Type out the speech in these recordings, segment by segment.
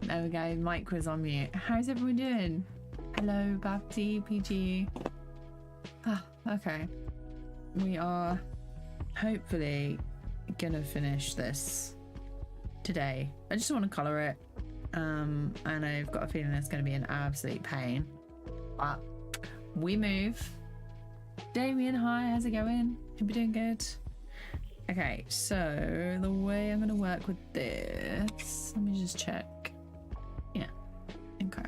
There we go. Mic was on mute. How's everyone doing? Hello, Bapti, PG. Ah, okay. We are hopefully gonna finish this today. I just want to colour it. And I've got a feeling it's going to be an absolute pain. But we move. Damien, hi, how's it going? Hope you're doing good. Okay, so the way I'm going to work with this, let me just check. Yeah, okay.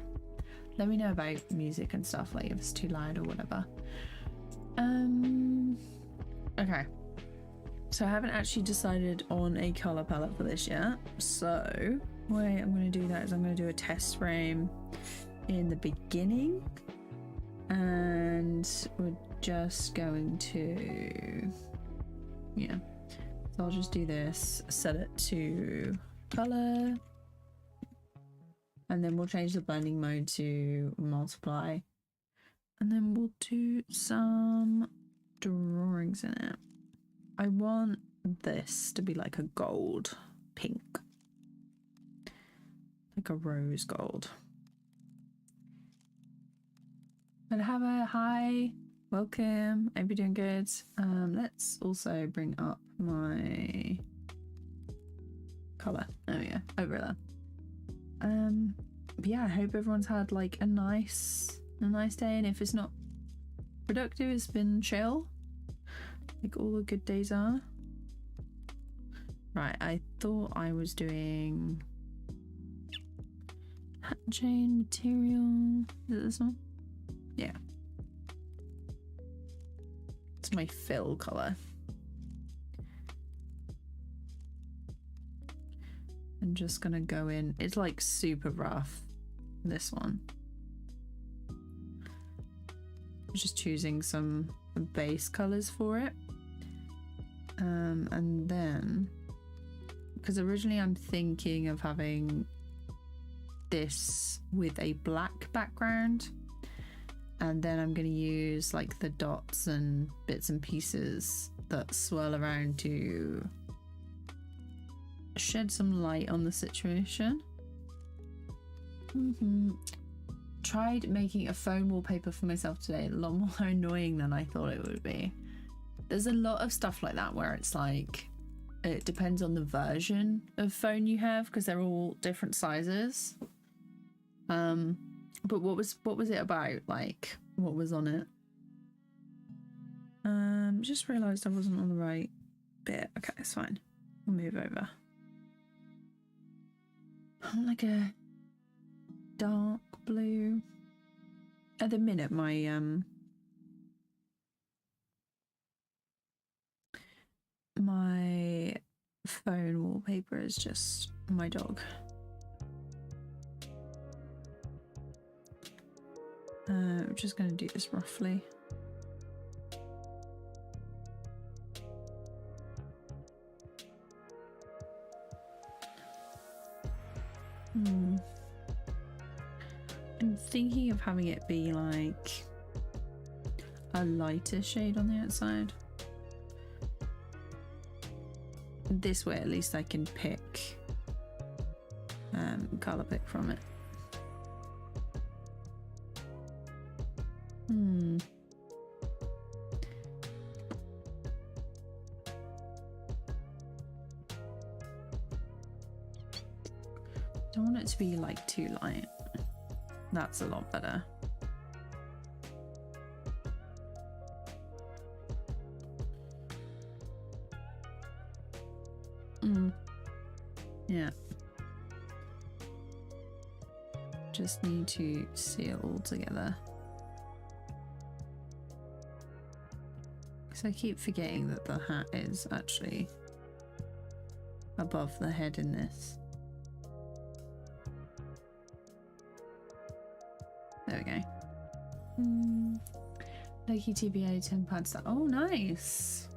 Let me know about music and stuff, like if it's too loud or whatever. Okay. So I haven't actually decided on a colour palette for this yet. So the way I'm going to do that is I'm going to do a test frame in the beginning. And we're just going to, yeah. So I'll just do this, set it to colour. And then we'll change the blending mode to multiply. And then we'll do some drawings in it. I want this to be like a gold pink, like a rose gold. But have a hi, welcome. I hope you're doing good. Let's also bring up my color. There we go, over there. But yeah, I hope everyone's had like a nice day, and if it's not productive, it's been chill. Like all the good days are. Right, I thought I was doing hat chain material. Is it this one? Yeah. It's my fill color. I'm just gonna go in. It's like super rough, this one. I'm just choosing some base colors for it. And then, because originally I'm thinking of having this with a black background, and then I'm going to use like the dots and bits and pieces that swirl around to shed some light on the situation. Tried making a phone wallpaper for myself today. A lot more annoying than I thought it would be. There's a lot of stuff like that where it's like, it depends on the version of phone you have because they're all different sizes. But what was it about? Like, what was on it? Just realised I wasn't on the right bit. Okay, it's fine. We'll move over. I'm like a dark blue. At the minute, my my phone wallpaper is just my dog. I'm just going to do this roughly. I'm thinking of having it be like a lighter shade on the outside. This way at least I can pick colour pick from it. Don't want it to be like too light. That's a lot better. Yeah. Just need to see it all together. Because I keep forgetting that the hat is actually above the head in this. There we go. Loki TBA 10 pads. Oh, nice.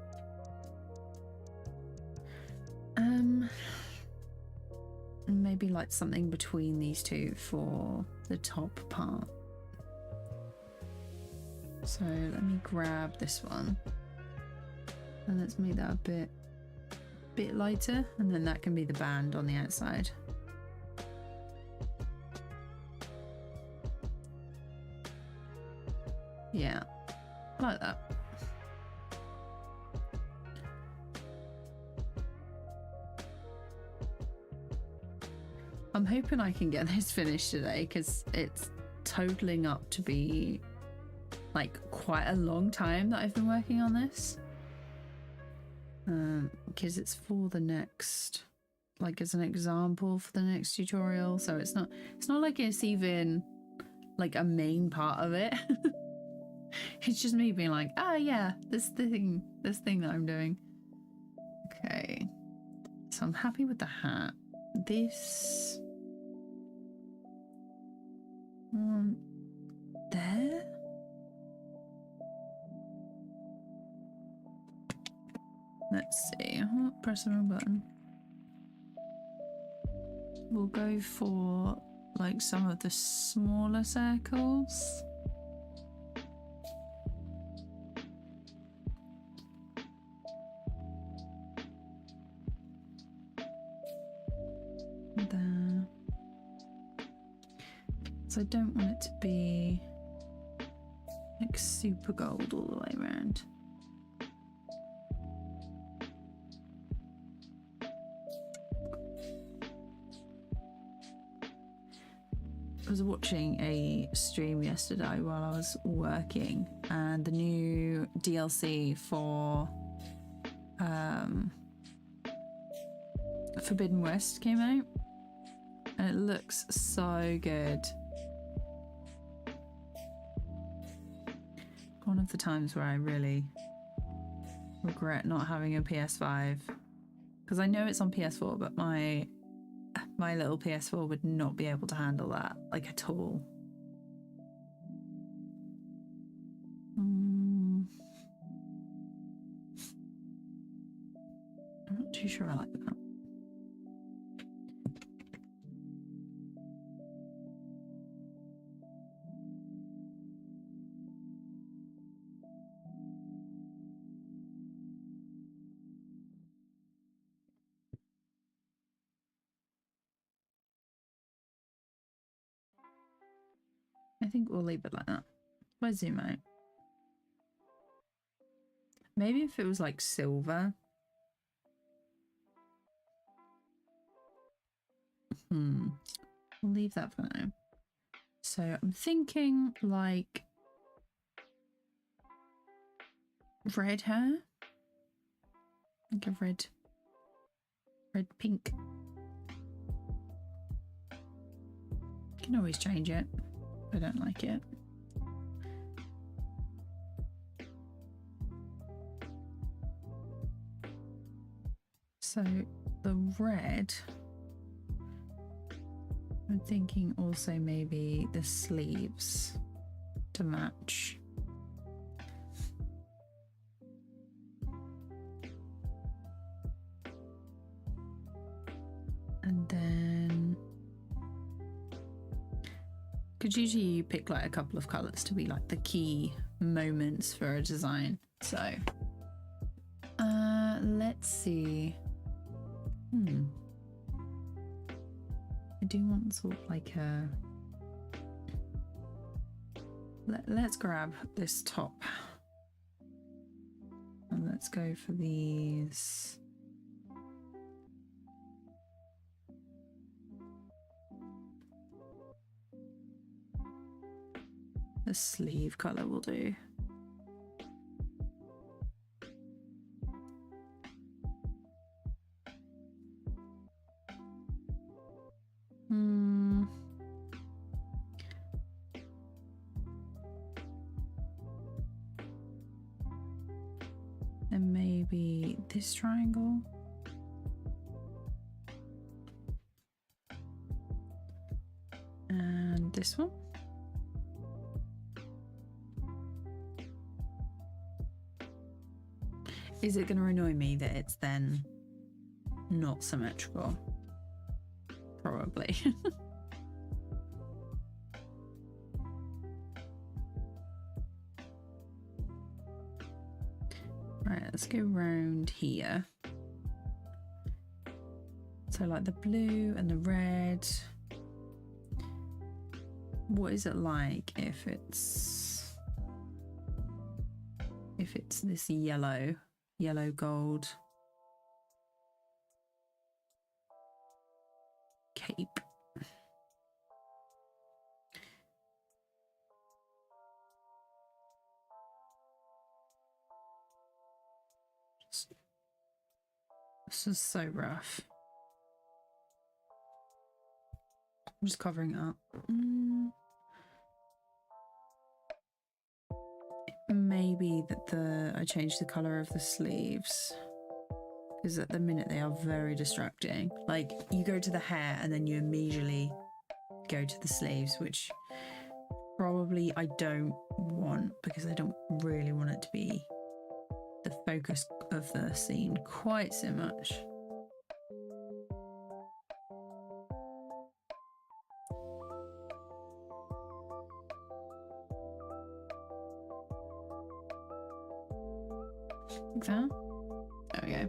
Maybe like something between these two for the top part. So let me grab this one and let's make that a bit lighter, and then that can be the band on the outside. Yeah, like that. I'm hoping I can get this finished today because it's totaling up to be like quite a long time that I've been working on this. Because it's for the next, like as an example for the next tutorial, so it's not like it's even like a main part of it. It's just me being like, oh yeah, this thing that I'm doing. Okay, so I'm happy with the hat. This there. Let's see. Oh, press the wrong button. We'll go for like some of the smaller circles. There. So I don't want it to be like super gold all the way around. I was watching a stream yesterday while I was working, and the new DLC for Forbidden West came out, and it looks so good. One of the times where I really regret not having a PS5, because I know it's on PS4, but my little PS4 would not be able to handle that, like, at all. I'm not too sure I like that. I think we'll leave it like that. If I zoom out. Maybe if it was like silver. We'll leave that for now. So I'm thinking like red hair. Like a red pink. Can always change it. I don't like it. So the red, I'm thinking also maybe the sleeves to match. And then because usually you pick like a couple of colors to be like the key moments for a design. So let's see. I do want sort of like a let's grab this top and let's go for these. The sleeve color will do. And maybe this triangle. And this one. Is it going to annoy me that it's then not symmetrical? Probably. Right, let's go round here. So like the blue and the red. What is it like if it's if it's this yellow gold cape. This is so rough. I'm just covering it up. Maybe that I changed the color of the sleeves, because at the minute they are very distracting. Like, you go to the hair and then you immediately go to the sleeves, which probably I don't want, because I don't really want it to be the focus of the scene quite so much. Like that. There we go.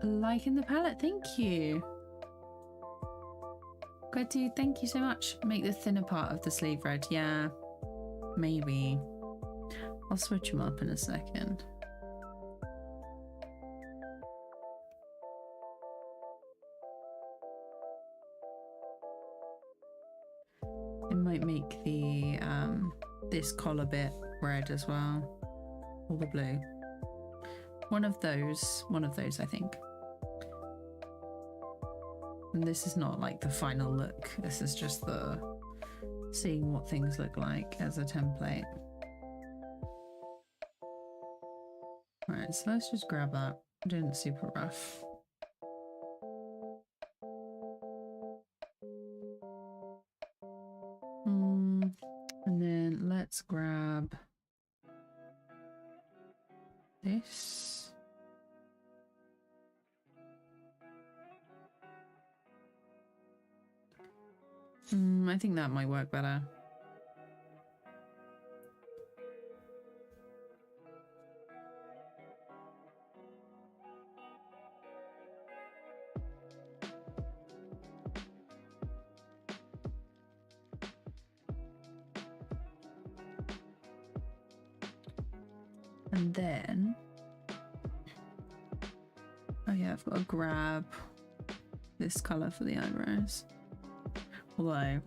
Liking the palette, thank you. Good to, thank you so much. Make the thinner part of the sleeve red. Yeah, maybe. I'll switch them up in a second. It might make the this collar bit red as well, or the blue. One of those, I think. And this is not like the final look. This is just the seeing what things look like as a template. Right, so let's just grab that. I'm doing it super rough. And then let's grab this. I think that might work better. And then, oh yeah, I've got to grab this colour for the eyebrows. Although,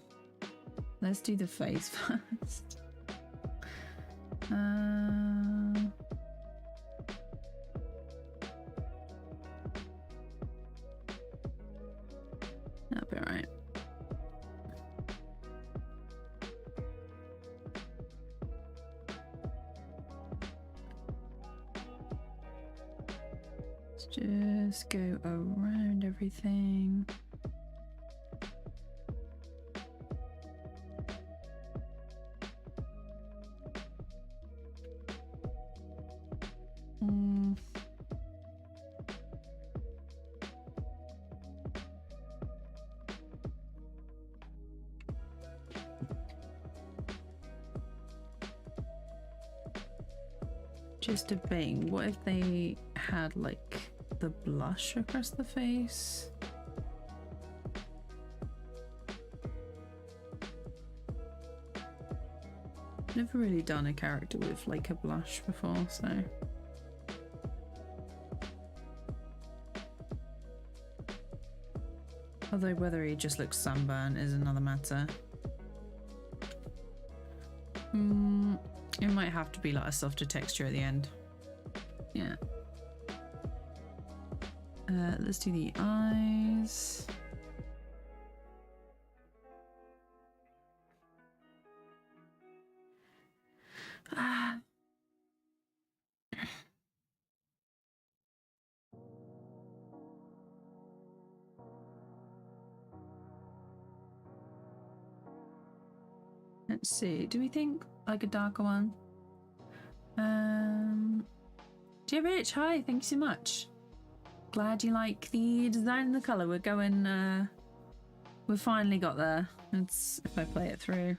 let's do the face first. That'll be alright. Let's just go around everything. Just debating, what if they had like the blush across the face? Never really done a character with like a blush before, so. Although whether he just looks sunburnt is another matter. It might have to be like a softer texture at the end. Yeah. Let's do the eyes. Let's see, do we think like a darker one? TVPaint, hi, thank you so much. Glad you like the design and the colour. We're going, we've finally got there. Let's, if I play it through.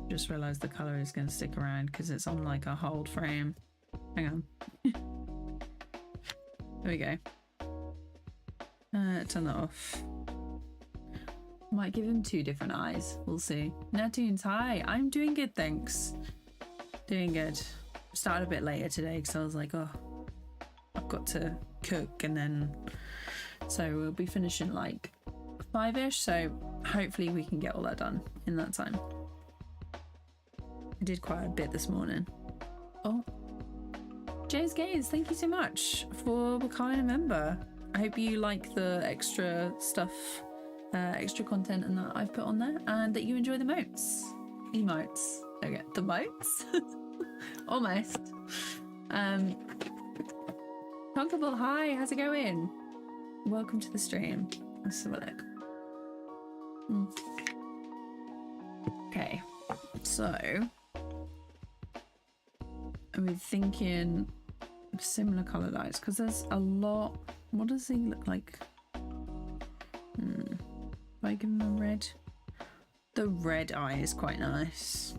Just realised the colour is going to stick around because it's on like a hold frame. Hang on. There we go. Turn that off. Might give him 2 different eyes. We'll see. Natoons, hi. I'm doing good, thanks. Doing good. Started a bit later today because I was like, oh, I've got to cook, and then so we'll be finishing like 5ish. So hopefully we can get all that done in that time. I did quite a bit this morning. Oh, James Gaze, thank you so much for becoming a member. I hope you like the extra stuff, extra content and that I've put on there, and that you enjoy the emotes. Okay, the moats? Almost. Comfortable, hi, how's it going? Welcome to the stream. Let's have a look. Okay, so we're thinking similar color lights because there's a lot. What does he look like? If I give him a red, the red eye is quite nice.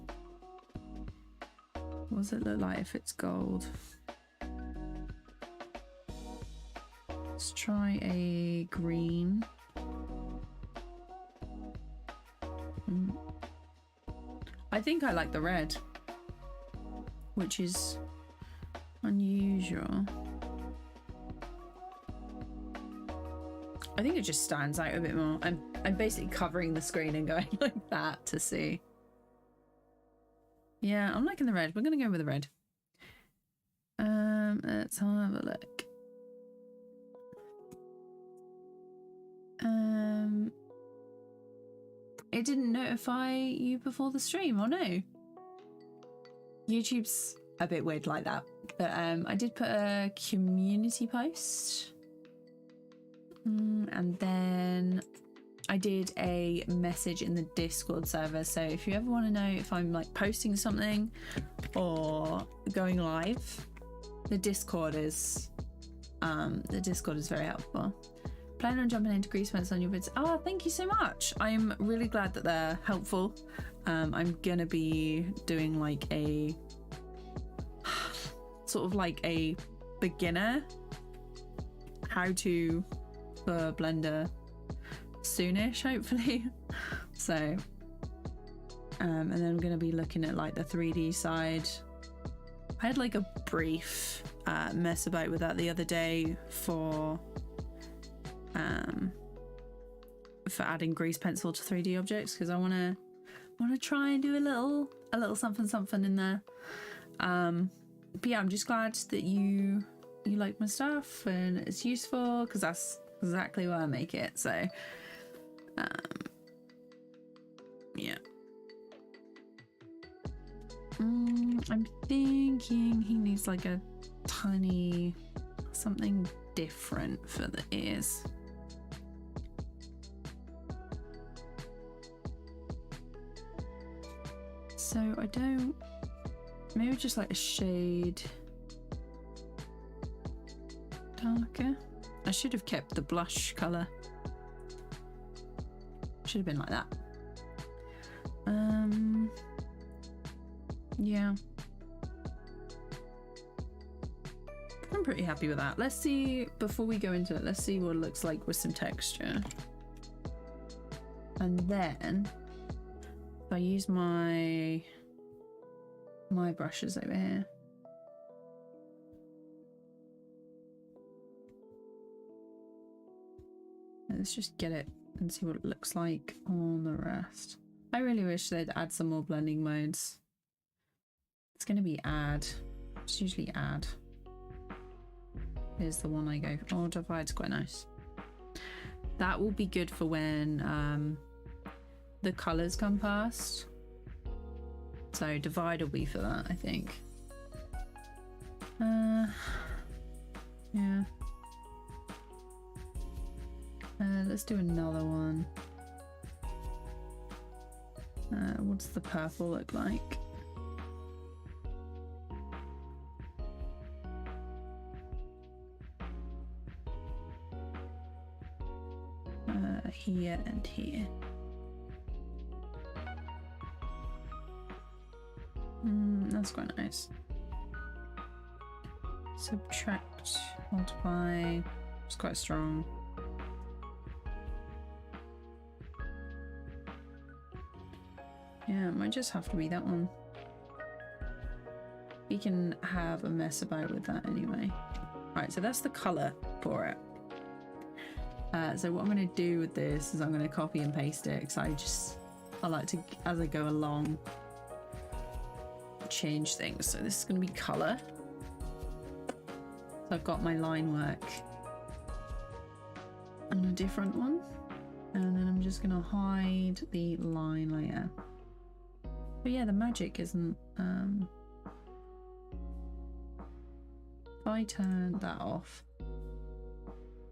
What does it look like if it's gold? Let's try a green. I think I like the red, which is unusual. I think it just stands out a bit more. I'm basically covering the screen and going like that to see. Yeah, I'm liking the red. We're gonna go with the red. Let's have a look. It didn't notify you before the stream, or no? YouTube's a bit weird like that, but I did put a community post, and then I did a message in the Discord server. So if you ever want to know if I'm like posting something or going live, the Discord is very helpful. Plan on jumping into grease pencils on your vids. Oh, thank you so much. I'm really glad that they're helpful. I'm gonna be doing like a sort of like a beginner how to for Blender soonish, hopefully. So and then I'm gonna be looking at like the 3D side. I had like a brief mess about with that the other day for adding grease pencil to 3D objects, because I want to try and do a little something in there. But yeah, I'm just glad that you like my stuff and it's useful, because that's exactly why I make it. So yeah. I'm thinking he needs like a tiny something different for the ears. So I don't, maybe just like a shade darker. I should have kept the blush color. Should have been like that. Yeah, I'm pretty happy with that. Let's see, before we go into it, let's see what it looks like with some texture. And then if I use my brushes over here, let's just get it and see what it looks like on the rest. I really wish they'd add some more blending modes. It's going to be add. It's usually add. Here's the one I go for. Oh, divide's quite nice. That will be good for when the colours come past. So divide will be for that, I think. Yeah. Let's do another one. What's the purple look like? Here and here. That's quite nice. Subtract, multiply. It's quite strong. It might just have to be that one. We can have a mess about with that anyway. Right, so that's the color for it. So what I'm going to do with this is I'm going to copy and paste it because I like to, as I go along, change things. So this is going to be color. So I've got my line work on a different one, and then I'm just going to hide the line layer. But yeah, the magic isn't if I turn that off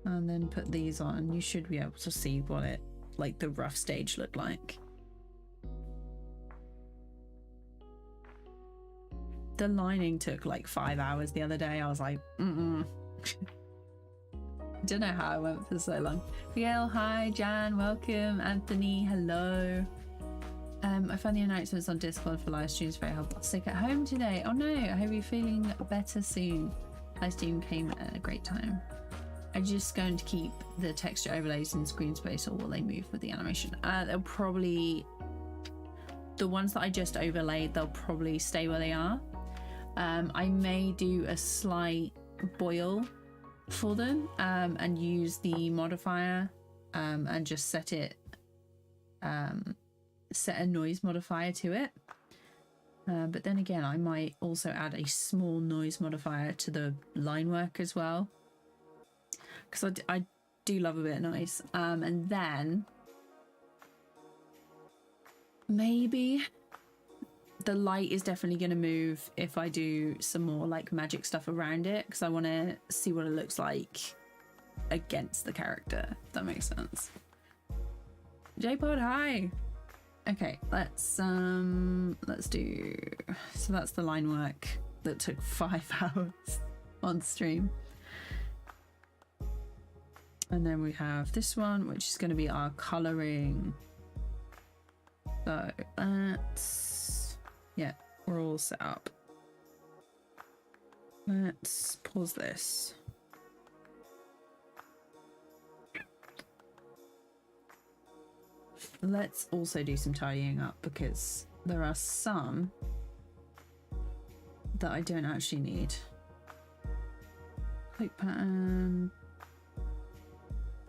and then put these on, you should be able to see what it, like the rough stage looked like. The lining took like 5 hours the other day. I was like, I don't know how I went for so long. Miguel, hi. Jan, welcome. Anthony, hello. I found the announcements on Discord for live streams very helpful. Sick at home today. Oh no, I hope you're feeling better soon. Live stream came at a great time. I'm just going to keep the texture overlays in screen space, or will they move with the animation? They'll probably, the ones that I just overlaid, they'll probably stay where they are. I may do a slight boil for them and use the modifier and just set it, set a noise modifier to it. But then again, I might also add a small noise modifier to the line work as well, because I do love a bit of noise. And then maybe the light is definitely going to move if I do some more like magic stuff around it, because I want to see what it looks like against the character, if that makes sense. J-Pod, hi. Okay, let's do, so that's the line work that took 5 hours on stream. And then we have this one, which is going to be our coloring. So let's, yeah, we're all set up. Let's pause this. Let's also do some tidying up, because there are some that I don't actually need. Click pattern.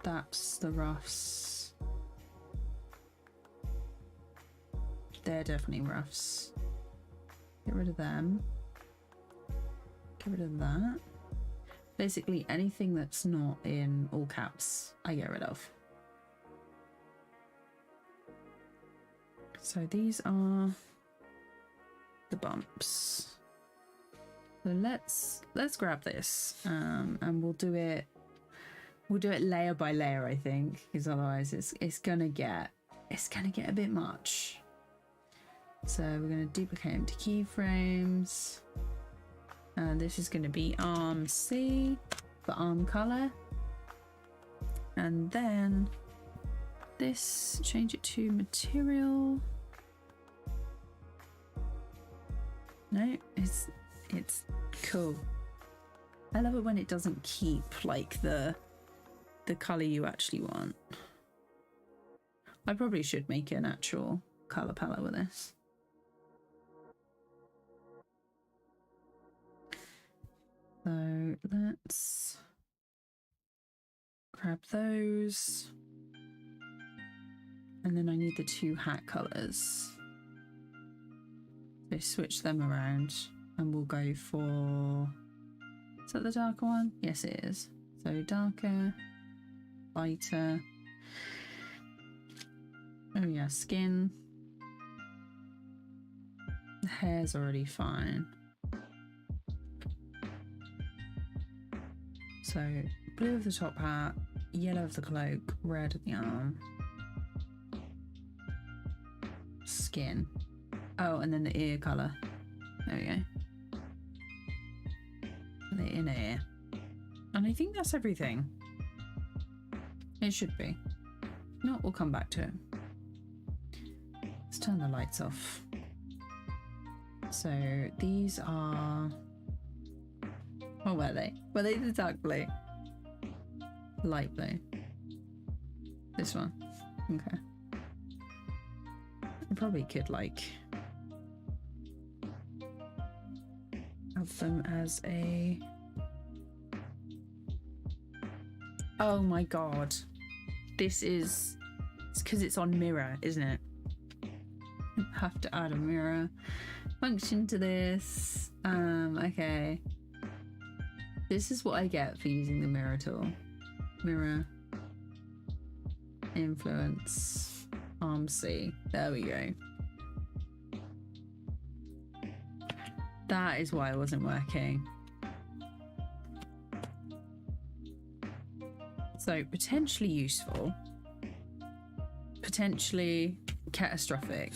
That's the roughs. They're definitely roughs. Get rid of them. Get rid of that. Basically anything that's not in all caps, I get rid of. So these are the bumps. So let's grab this and we'll do it layer by layer, I think, because otherwise it's gonna get a bit much. So we're gonna duplicate empty keyframes. This is gonna be arm C for arm color, and then this, change it to material. No, it's cool. I love it when it doesn't keep like the color you actually want. I probably should make an actual color palette with this. So let's grab those. And then I need the two hat colors. So switch them around and we'll go for, is that the darker one? Yes, it is. So darker, lighter. Oh yeah, skin. The hair's already fine. So blue of the top hat, yellow of the cloak, red of the arm. Skin. Oh, and then the ear colour. There we go. The inner ear. And I think that's everything. It should be. If not, we'll come back to it. Let's turn the lights off. So these are... What were they? Were they the dark blue? Light blue. This one. Okay. I probably could like have them as a... Oh my god. This is... It's because it's on mirror, isn't it? Have to add a mirror function to this. Okay. This is what I get for using the mirror tool. Mirror. Influence. Arm C. There we go. That is why it wasn't working. So potentially useful. Potentially catastrophic.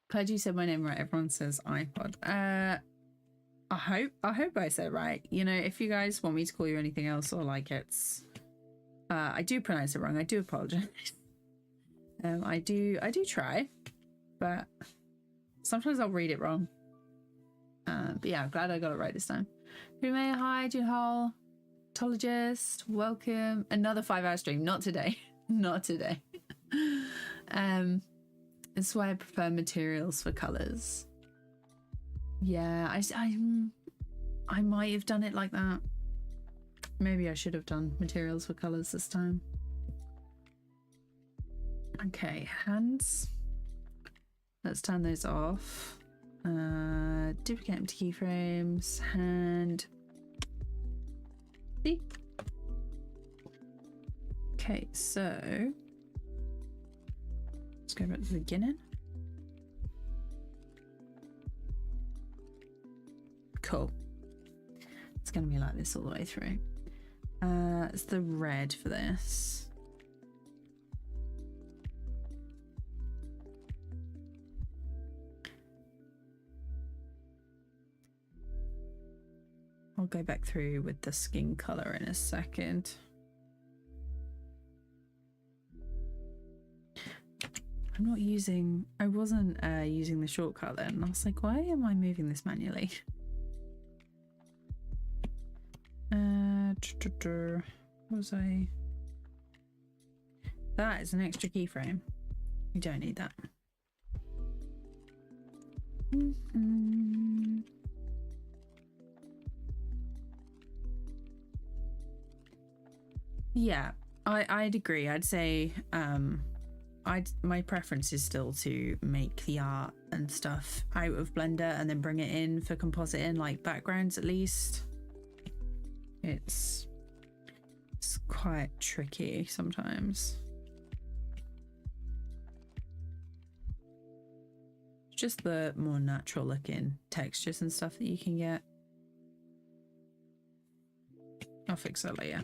Glad you said my name right. Everyone says iPod. I hope I said it right. You know, if you guys want me to call you anything else or like it's I do pronounce it wrong. I do apologize. I do try, but sometimes I'll read it wrong. But yeah, I'm glad I got it right this time. Who may hi, Junhol, Tologist, welcome. Another 5-hour stream. Not today. Not today. That's why I prefer materials for colors. Yeah, I might have done it like that. Maybe I should have done materials for colors this time. Okay, hands. Let's turn those off. Duplicate empty keyframes. Hand. See? Okay, so let's go back to the beginning. Cool. It's going to be like this all the way through. It's the red for this. I'll go back through with the skin color in a second. I'm not using, I wasn't using the shortcut then. I was like, why am I moving this manually? What was I? That is an extra keyframe. We don't need that. Yeah, I'd agree. I'd say my preference is still to make the art and stuff out of Blender and then bring it in for compositing, like backgrounds at least. It's quite tricky sometimes. Just the more natural looking textures and stuff that you can get. I'll fix that later.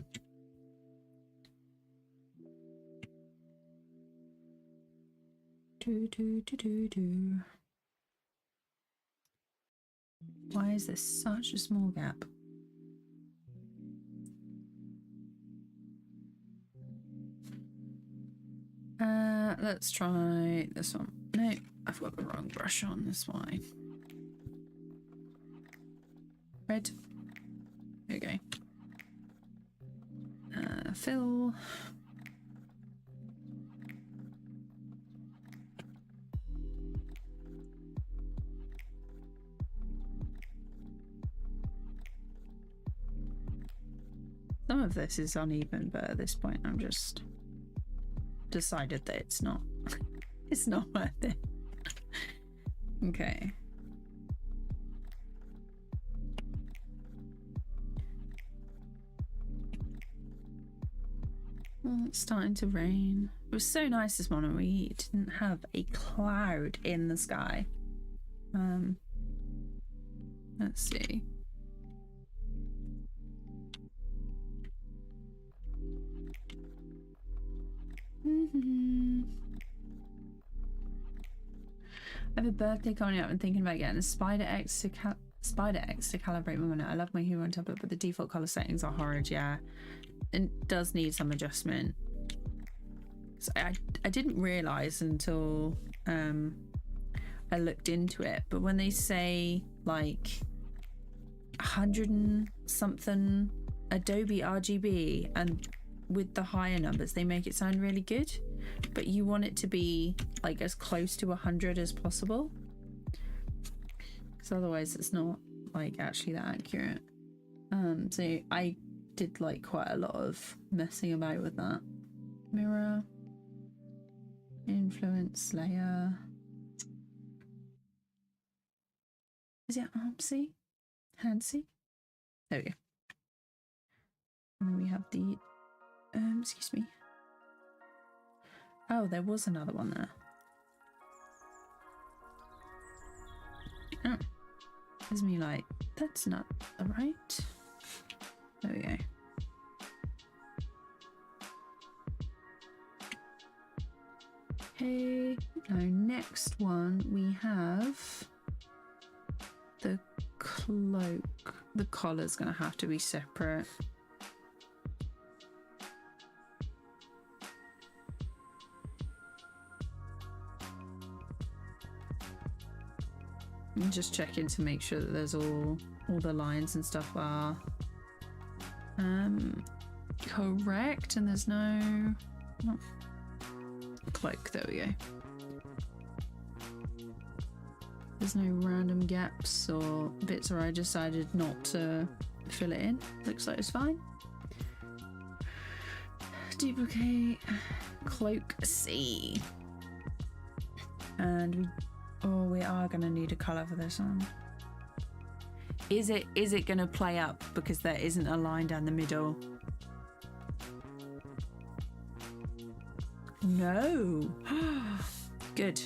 Why is this such a small gap? Let's try this one. No, I've got the wrong brush on, that's why. Red. There we go. Fill. Some of this is uneven, but at this point I'm just decided that it's not it's not worth it. Okay. Well, it's starting to rain. It was so nice this morning. We didn't have a cloud in the sky. Let's see. I have a birthday coming up and thinking about getting a Spider X to calibrate my monitor. I love my humor on tablet, but the default color settings are horrid. Yeah, it does need some adjustment. So I didn't realize until I looked into it, but when they say like 100 and something Adobe RGB, and with the higher numbers they make it sound really good, but you want it to be like as close to 100 as possible, because otherwise it's not like actually that accurate. So I did like quite a lot of messing about with that. Mirror, influence layer. Is it armsy? Handsy? There we go. And then we have the excuse me. Oh, there was another one there. Oh, there's me like, that's not right. There we go. Okay, now next one we have the cloak. The collar's gonna have to be separate. I'm just checking to make sure that there's all the lines and stuff are correct, and there's no cloak. There we go. There's no random gaps or bits where I decided not to fill it in. Looks like it's fine. Duplicate cloak C, and we are gonna need a color for this one. Is it gonna play up because there isn't a line down the middle? No. Good.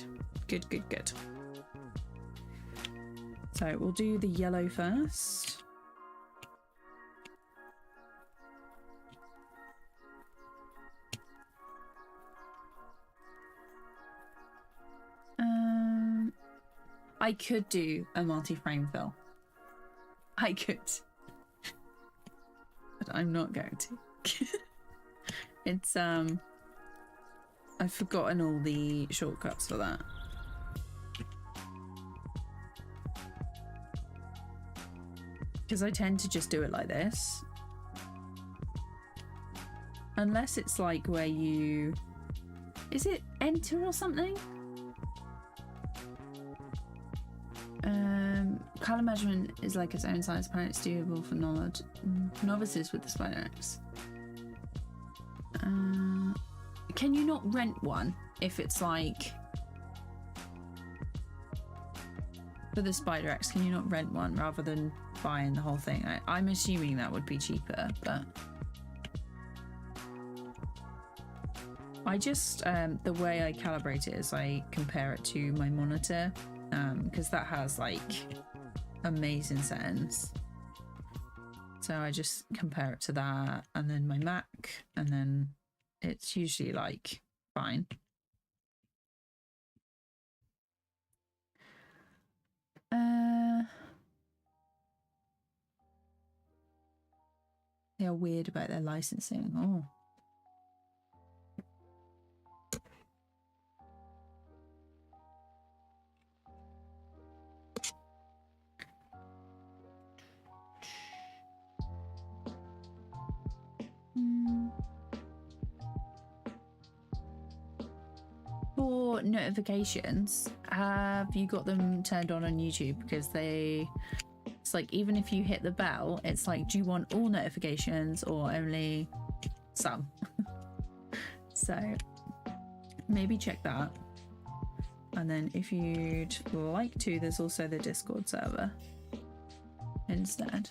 So we'll do the yellow first. I could do a multi-frame fill. I could. But I'm not going to. It's I've forgotten all the shortcuts for that. Because I tend to just do it like this. Unless it's like where you... Is it enter or something? Color measurement is like its own size palette. It's doable for novices with the Spider X. Can you not rent one if it's like... For the Spider X, can you not rent one rather than buying the whole thing? I'm assuming that would be cheaper, but... I just, the way I calibrate it is I compare it to my monitor, because that has like amazing settings. So I just compare it to that, and then my Mac, and then it's usually like fine. They are weird about their licensing. Oh. For notifications, have you got them turned on YouTube? Because it's like, even if you hit the bell, it's like, do you want all notifications or only some? So maybe check that. And then if you'd like to, there's also the Discord server instead.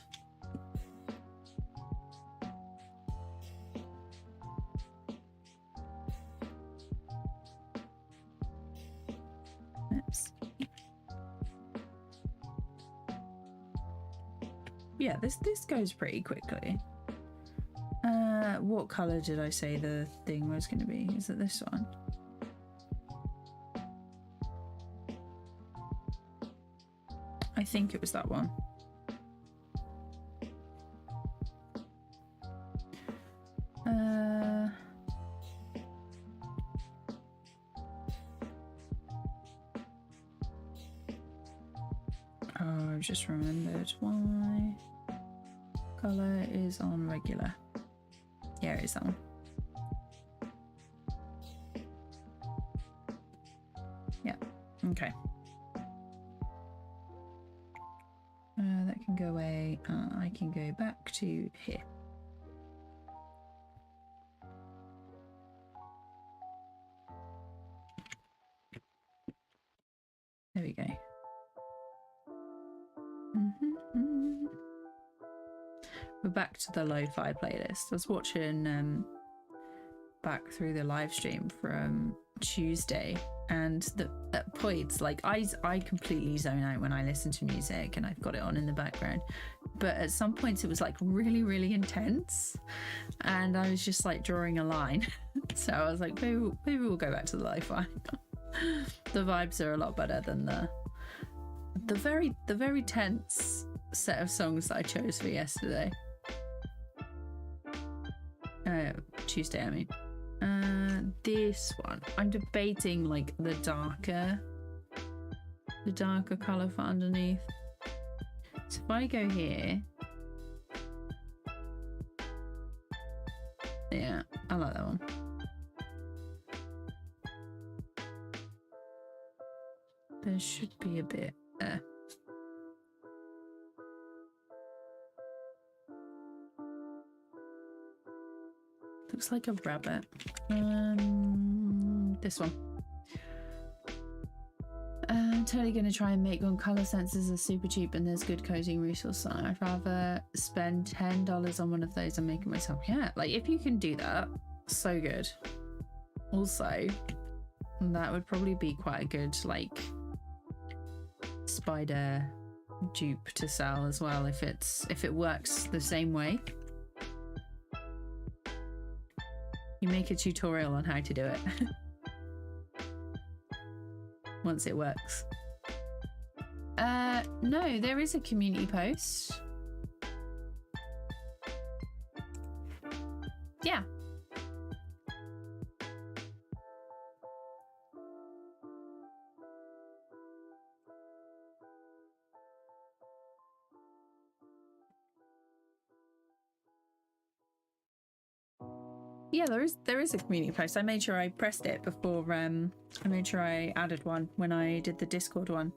Yeah, this goes pretty quickly. What color did I say the thing was going to be? Is it this one? I think it was that one. Oh I've just remembered why color is on regular. Yeah, it is that one. Yeah, okay. That can go away. I can go back to here. There we go. We're back to the lo-fi playlist. I was watching back through the live stream from Tuesday, and at points, like I completely zone out when I listen to music, and I've got it on in the background. But at some points it was like really, really intense, and I was just like drawing a line. So I was like, maybe we'll go back to the lo-fi. The vibes are a lot better than the very tense set of songs that I chose for yesterday. Tuesday, I mean. This one, I'm debating like the darker color for underneath. So if I go here, yeah, I like that one. There should be a bit there. Looks like a rabbit. This one. I'm totally gonna try and make one. Color sensors are super cheap and there's good coding resource. So I'd rather spend $10 on one of those and make it myself. Yeah, like if you can do that, so good. Also, that would probably be quite a good like spider dupe to sell as well if it works the same way. You make a tutorial on how to do it once it works. No, there is a community post. Yeah. Yeah, there is a community post. I made sure I pressed it before. I made sure I added one when I did the Discord one.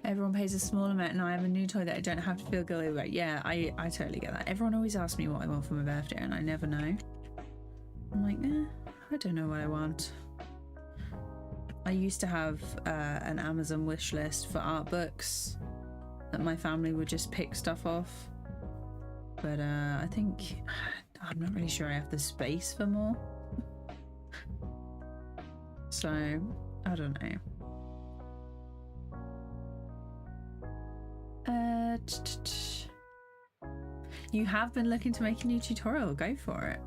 Everyone pays a small amount and I have a new toy that I don't have to feel guilty about. Yeah, I totally get that. Everyone always asks me what I want for my birthday and I never know. I'm like, I don't know what I want. I used to have an Amazon wish list for art books that my family would just pick stuff off. But I think, I'm not really sure I have the space for more. So, I don't know. You have been looking to make a new tutorial, go for it.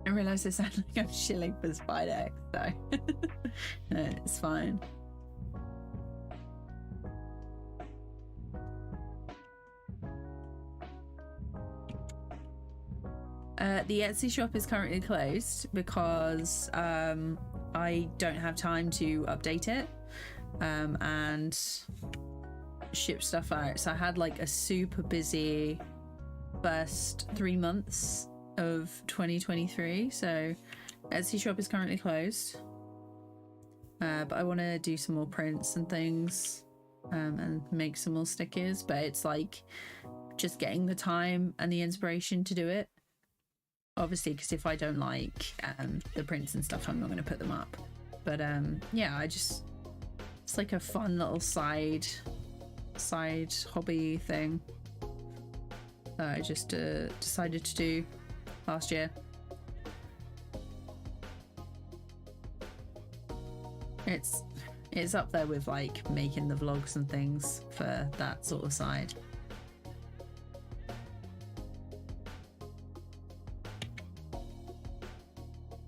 I realise it sounds like I'm shilling for Spider, so no, it's fine. The Etsy shop is currently closed because I don't have time to update it and ship stuff out. So I had like a super busy first 3 months of 2023. So Etsy shop is currently closed. But I want to do some more prints and things and make some more stickers. But it's like just getting the time and the inspiration to do it. Obviously, because if I don't like the prints and stuff, I'm not going to put them up. But yeah, it's like a fun little side hobby thing that I just decided to do last year. It's up there with like making the vlogs and things for that sort of side.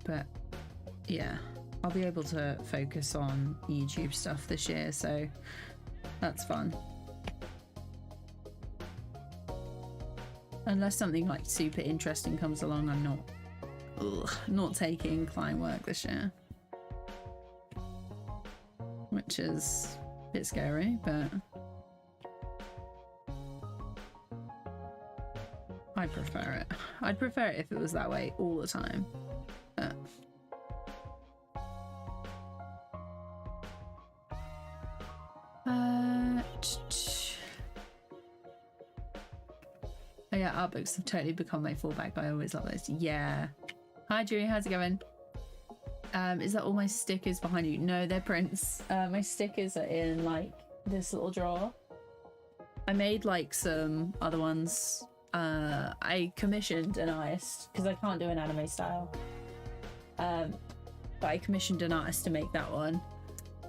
But yeah, I'll be able to focus on YouTube stuff this year, so that's fun. Unless something like super interesting comes along, I'm not taking client work this year, which is a bit scary, but I prefer it. I'd prefer it if it was that way all the time. But oh yeah, art books have totally become my fallback. I always love those. Yeah. Hi Drew, how's it going? Is that all my stickers behind you? No, they're prints. My stickers are in like this little drawer. I made like some other ones. I commissioned an artist because I can't do an anime style. But I commissioned an artist to make that one.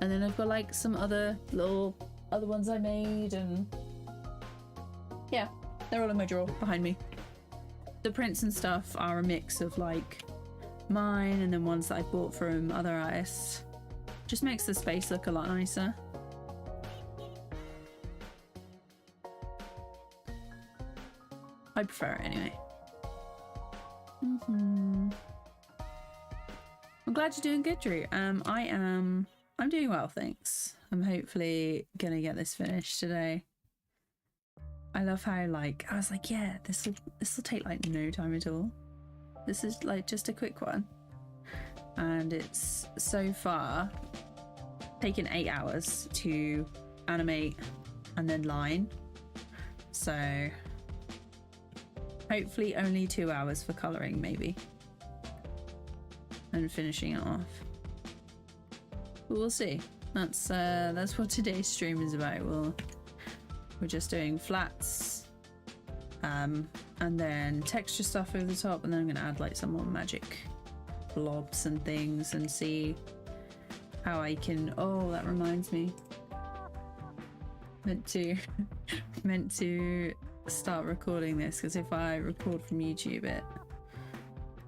And then I've got like some other ones I made, and yeah, they're all in my drawer behind me. The prints and stuff are a mix of like mine and then ones that I bought from other artists. Just makes the space look a lot nicer. I prefer it anyway. I'm glad you're doing good, Drew. I'm doing well, thanks. I'm hopefully gonna get this finished today. I love how like I was like, yeah, this will take like no time at all. This is like just a quick one, and it's so far taken 8 hours to animate and then line. So hopefully only 2 hours for coloring, maybe, and finishing it off. But we'll see. That's what today's stream is about. We're just doing flats, and then texture stuff over the top, and then I'm gonna add like some more magic blobs and things and see how I can. Oh, that reminds me. Meant to start recording this, because if I record from YouTube, it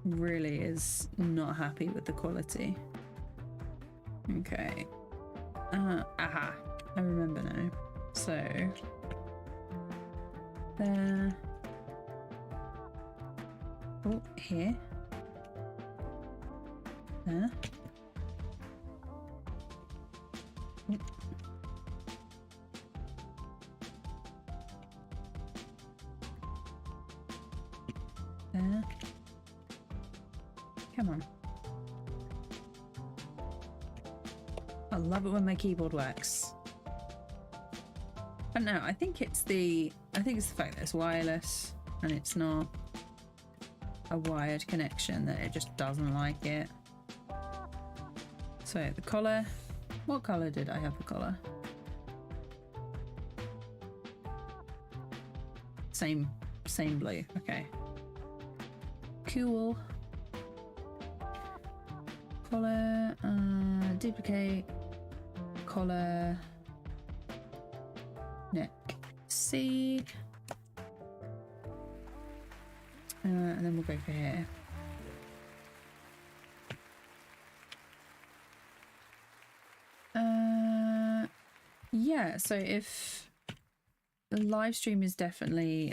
really is not happy with the quality. Okay. Aha. I remember now. So there. Oh, here. There. Oh. There. Come on. I love it when my keyboard works. I don't know, I think it's the fact that it's wireless and it's not a wired connection that it just doesn't like it. So the collar, what color did I have the collar? Same blue, okay. Cool. Collar, duplicate, collar, neck C, and then we'll go for here. Yeah, so if the live stream is definitely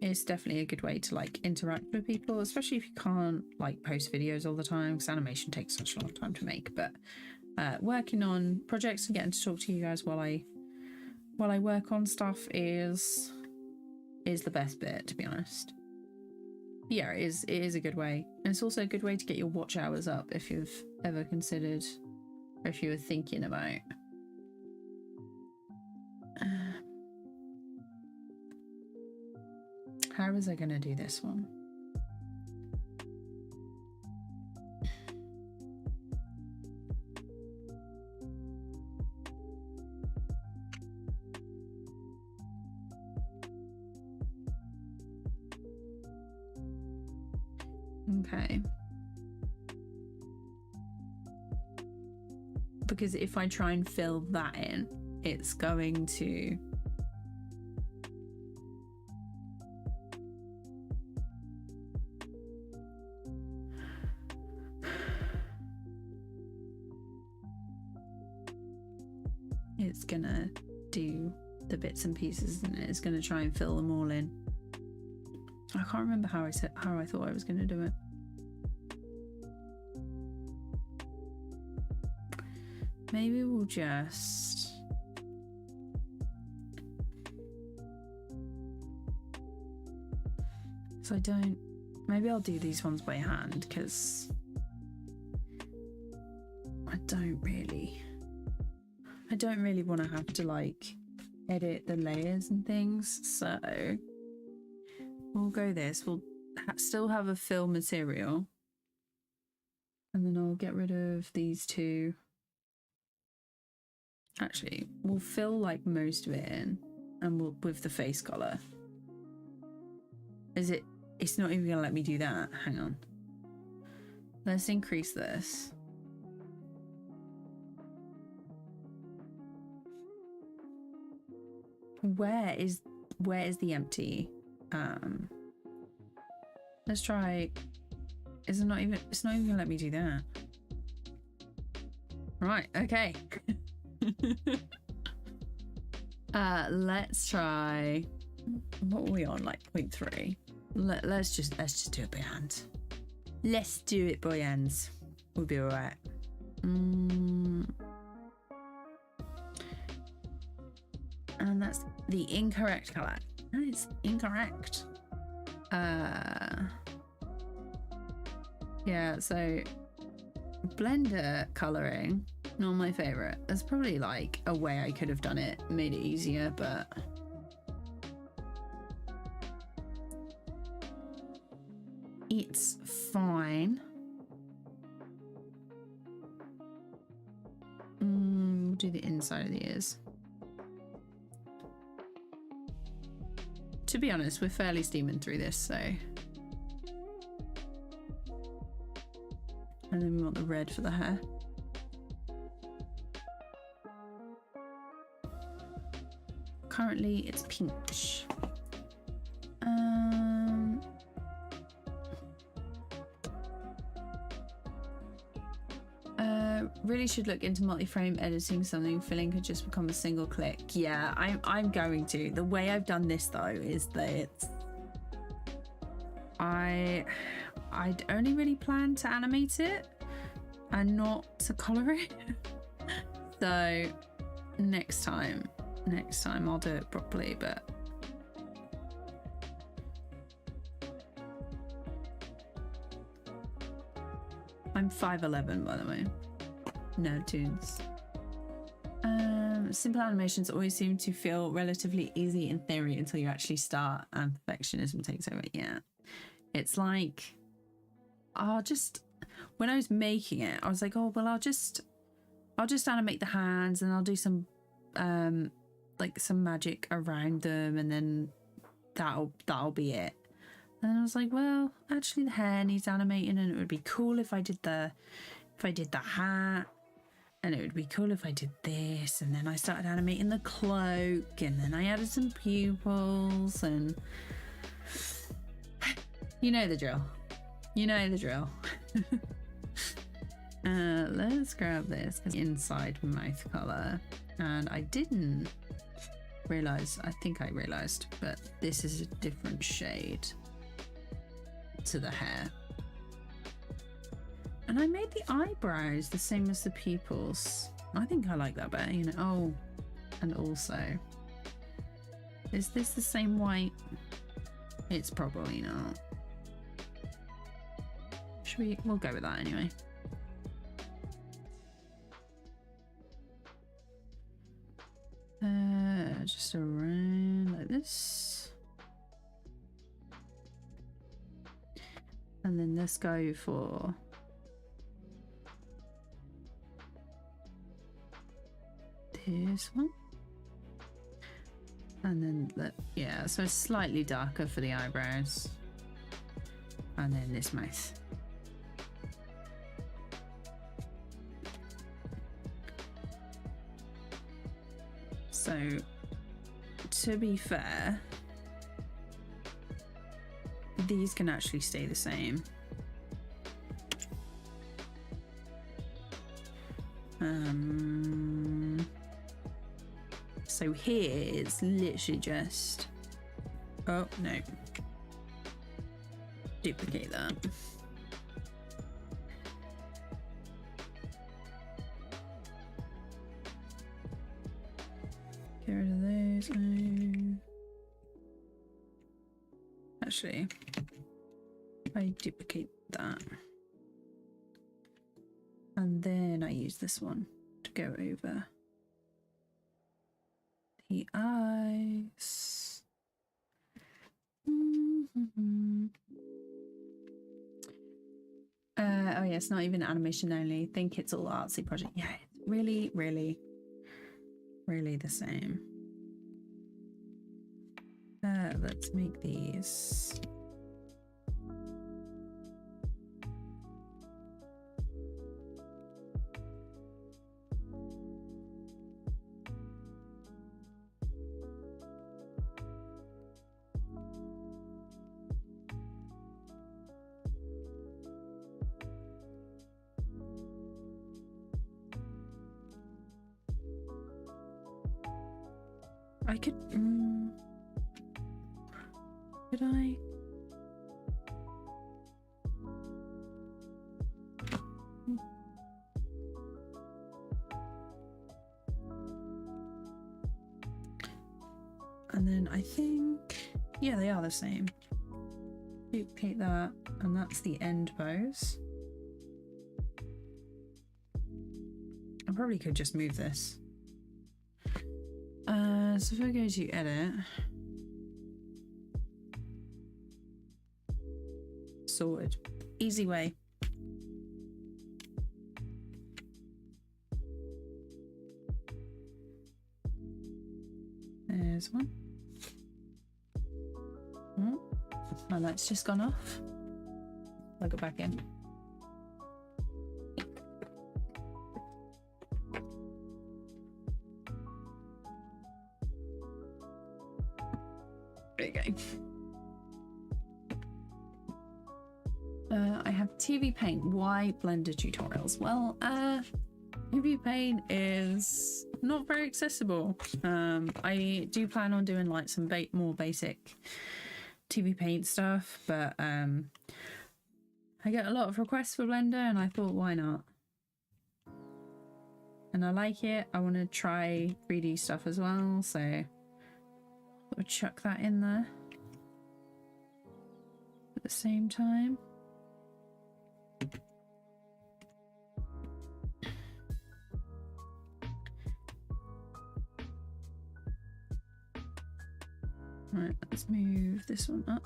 it's definitely a good way to like interact with people, especially if you can't like post videos all the time, because animation takes such a long time to make. But working on projects and getting to talk to you guys while I work on stuff is the best bit, to be honest. Yeah, it is a good way, and it's also a good way to get your watch hours up if you've ever considered, or if you were thinking about how was I going to do this one? Okay. Because if I try and fill that in, it's going to... do the bits and pieces, and it's going to try and fill them all in. I can't remember how I thought I was going to do it. Maybe we'll just... So I don't... Maybe I'll do these ones by hand, because I don't really want to have to like edit the layers and things, so we'll go this. We'll still have a fill material, and then I'll get rid of these two. Actually, we'll fill like most of it in, and we'll with the face color. It's not even gonna let me do that. Hang on. Let's increase this. Where is the empty? Let's try. It's not even gonna let me do that. Right, okay. Let's try. What are we on? Like 0.3. Let's just do it by hand. Let's do it by hands. We'll be alright. And that's the incorrect color. No, it's incorrect. Yeah, so Blender coloring, not my favorite. There's probably like a way I could have done it, made it easier, but it's fine. We'll do the inside of the ears. To be honest, we're fairly steaming through this, so. And then we want the red for the hair. Currently, it's peach. Really should look into multi-frame editing. Something filling could just become a single click. Yeah, I'm going to. The way I've done this though is that I'd only really plan to animate it and not to color it. So next time I'll do it properly, but I'm 5'11", by the way. No tunes. Simple animations always seem to feel relatively easy in theory until you actually start and perfectionism takes over. Yeah, it's like when I was making it, I was like, oh well, I'll just animate the hands and I'll do some like some magic around them, and then that'll be it. And then I was like, well, actually the hair needs animating, and it would be cool if I did the hat. And it would be cool if I did this, and then I started animating the cloak, and then I added some pupils, and you know the drill. You know the drill. Let's grab this inside mouth color, and I didn't realize. I think I realized, but this is a different shade to the hair. And I made the eyebrows the same as the pupils. I think I like that better, you know. Oh, and also, is this the same white? It's probably not. We'll go with that anyway. Just around like this. And then let's go for this one, and then yeah, so it's slightly darker for the eyebrows, and then this mouth. So to be fair, these can actually stay the same. So here it's literally just, oh no, duplicate that. Get rid of those. Actually, I duplicate that. And then I use this one to go over the eyes. Oh yeah, it's not even animation only. Think it's all artsy project. Yeah, it's really, really, really the same. Let's make these. I could I? And then I think, yeah, they are the same. Duplicate that, and that's the end pose. I probably could just move this. So if I go to edit, sorted, easy way. There's one. Oh, my light's just gone off. Plug it back in. There you go. I have TVPaint. Why Blender tutorials? Well, TVPaint is not very accessible. I do plan on doing like some more basic TVPaint stuff, but I get a lot of requests for Blender, and I thought, why not? And I like it. I want to try 3D stuff as well, so I'll chuck that in there at the same time. Right, let's move this one up.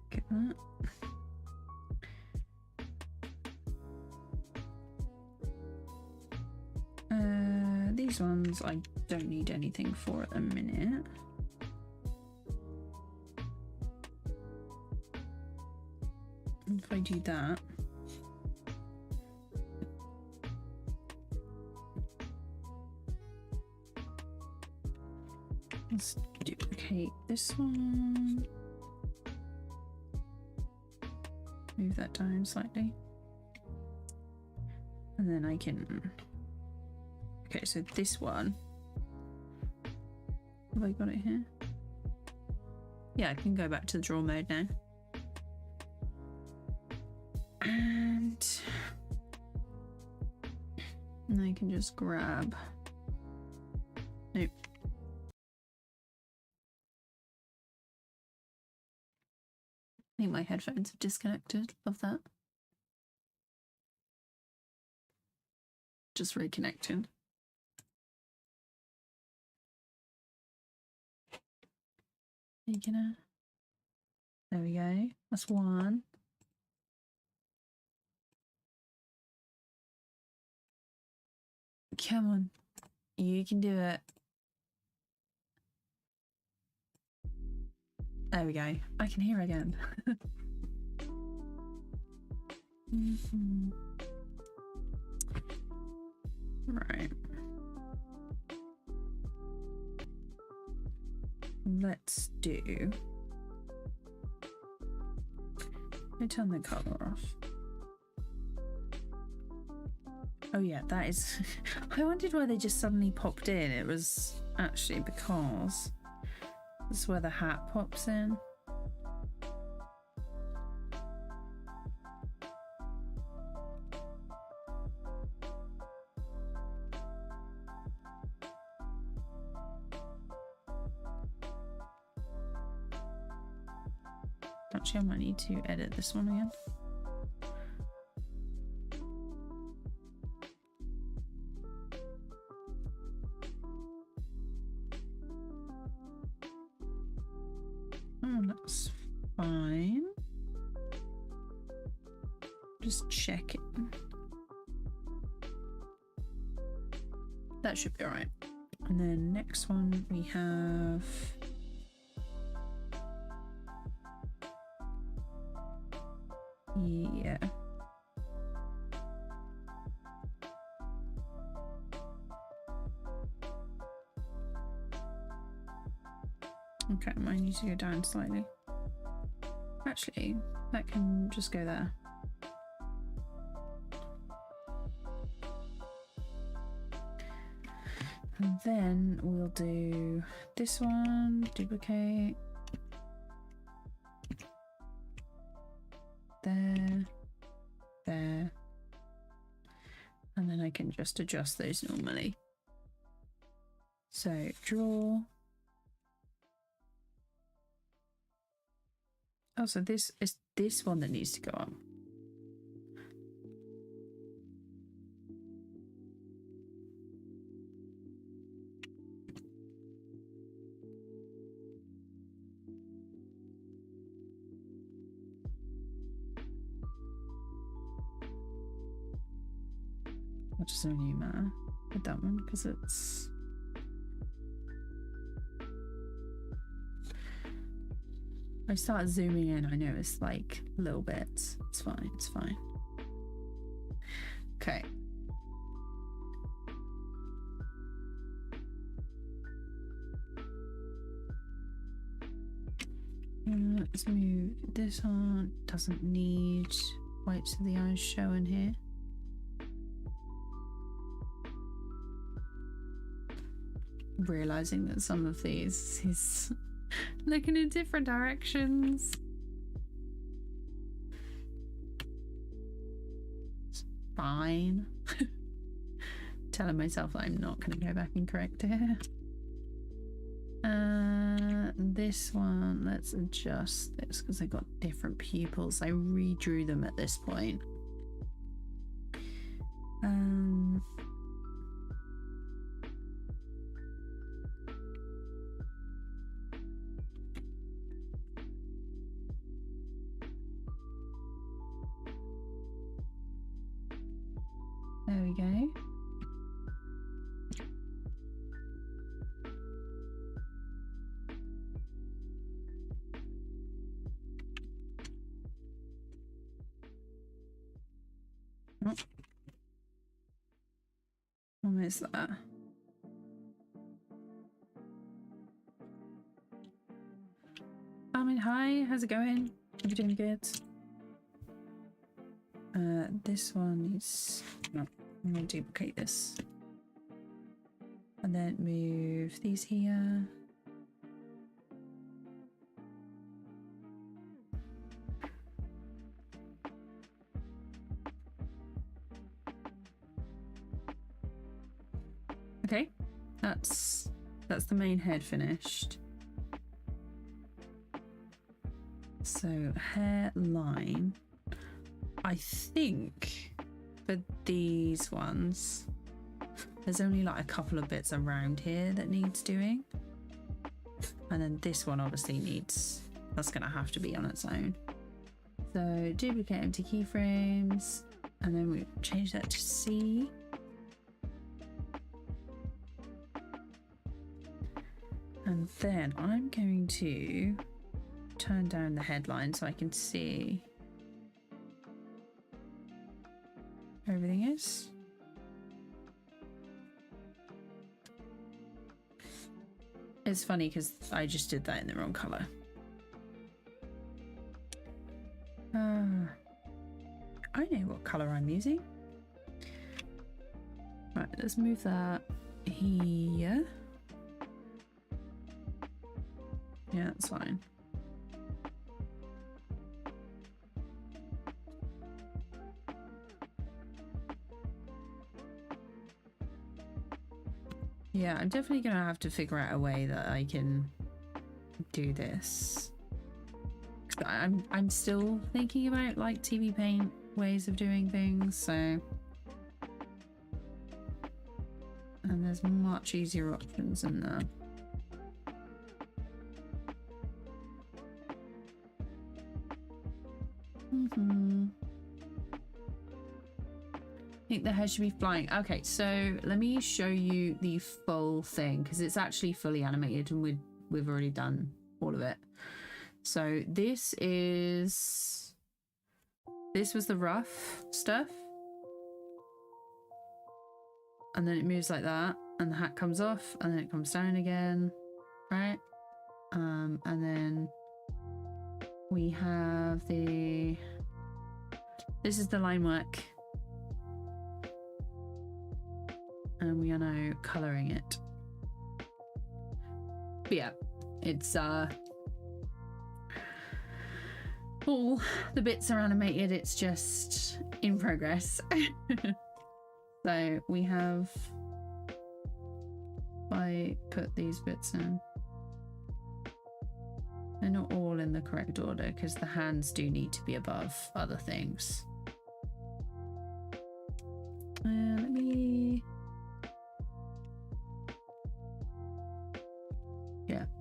Get that. These ones I don't need anything for at the minute. If I do that, let's duplicate this one, move that down slightly, and then I can, okay, so this one, have I got it here? Yeah, I can go back to the draw mode now. And I can just grab, nope. I think my headphones have disconnected. Love that. Just reconnected. There we go. That's one. Come on, you can do it. There we go. I can hear again. Right. let's do... Let me turn the color off. Oh yeah, that is... I wondered why they just suddenly popped in. It was actually because this is where the hat pops in. Actually, I might need to edit this one again. Oh, that's fine. Just check it. That should be all right. And then next one we have... Yeah. Okay, I might need to go down slightly. Actually, that can just go there. And then we'll do this one, duplicate. There, there, and then I can just adjust those normally. So draw. Oh, so this is this one that needs to go up. What does only matter with that one because it's I start zooming in, I notice like little bits. It's fine, it's fine. Okay. Let's move this on. Doesn't need whites of the eyes showing here. Realizing that some of these is looking in different directions. It's fine. Telling myself that I'm not going to go back and correct it. This one, let's adjust this because I got different pupils. I redrew them at this point. There we go. Oh. Almost there. Hi, how's it going? Are you doing good? This one needs... No, I'm going to duplicate this. And then move these here. Okay, that's the main head finished. So hairline, I think for these ones, there's only like a couple of bits around here that needs doing. And then this one obviously needs, that's gonna have to be on its own. So duplicate empty keyframes, and then we change that to C. And then I'm going to turn down the headline so I can see where everything is. It's funny because I just did that in the wrong color. I know what color I'm using. Right, let's move that here. Yeah, that's fine. Yeah, I'm definitely gonna have to figure out a way that I can do this. I'm still thinking about like TVPaint ways of doing things, so, and there's much easier options in there. I think the head should be flying. Okay, so let me show you the full thing because it's actually fully animated and we've already done all of it. So this was the rough stuff, and then it moves like that, and the hat comes off, and then it comes down again, right? And then we have this is the line work, and we are now coloring it. But yeah, it's all the bits are animated, it's just in progress. So we have, if I put these bits in, they're not all in the correct order because the hands do need to be above other things.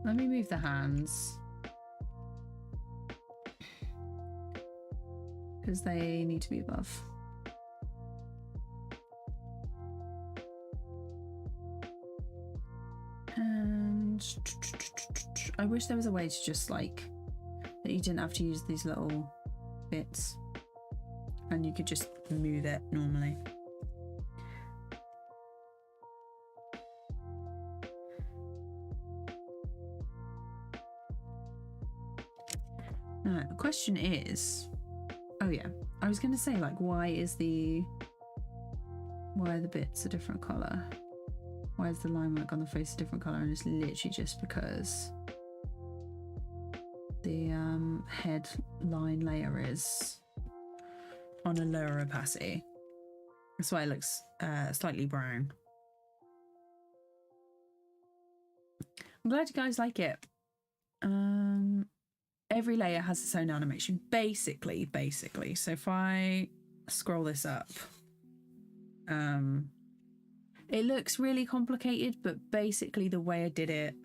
Let me move the hands because they need to be above. And I wish there was a way to just like that you didn't have to use these little bits and you could just move it normally. Now the question is, oh yeah, I was going to say, like, why are the bits a different color? Why is the line work on the face a different color? And it's literally just because the head line layer is on a lower opacity. That's why it looks slightly brown. I'm glad you guys like it. Every layer has its own animation, basically. So if I scroll this up, it looks really complicated, but basically the way I did it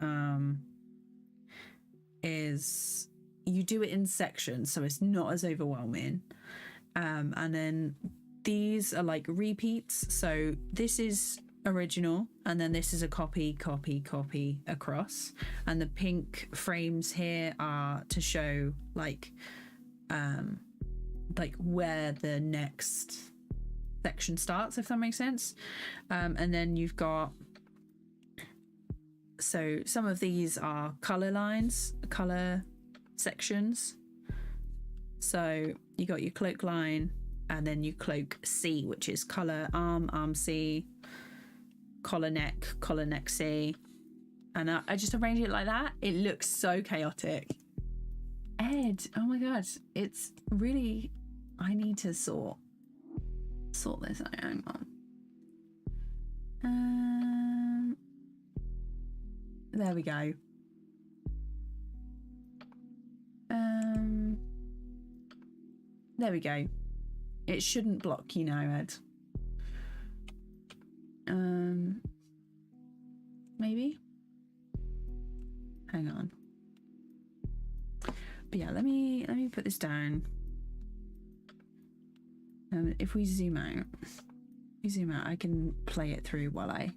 is you do it in sections, so it's not as overwhelming. And then these are like repeats. So this is original, and then this is a copy across, and the pink frames here are to show like where the next section starts, if that makes sense. And then you've got, so some of these are color lines, color sections. So you got your cloak line, and then you cloak C, which is color arm C, collar neck C, and I just arrange it like that. It looks so chaotic. Ed, oh my god, it's really, I need to sort this out. Hang on. There we go. There we go. It shouldn't block you now, Ed. Maybe. Hang on. But yeah, let me put this down. If we zoom out, I can play it through while I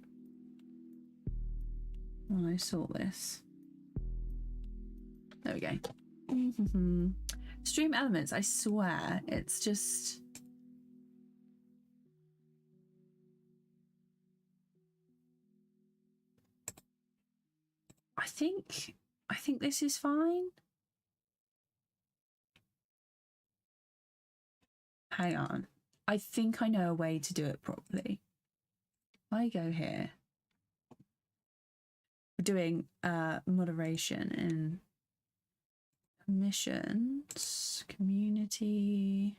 sort this. There we go. Stream elements, I swear, it's just, I think this is fine. Hang on. I think I know a way to do it properly. I go here. We're doing moderation in permissions, community.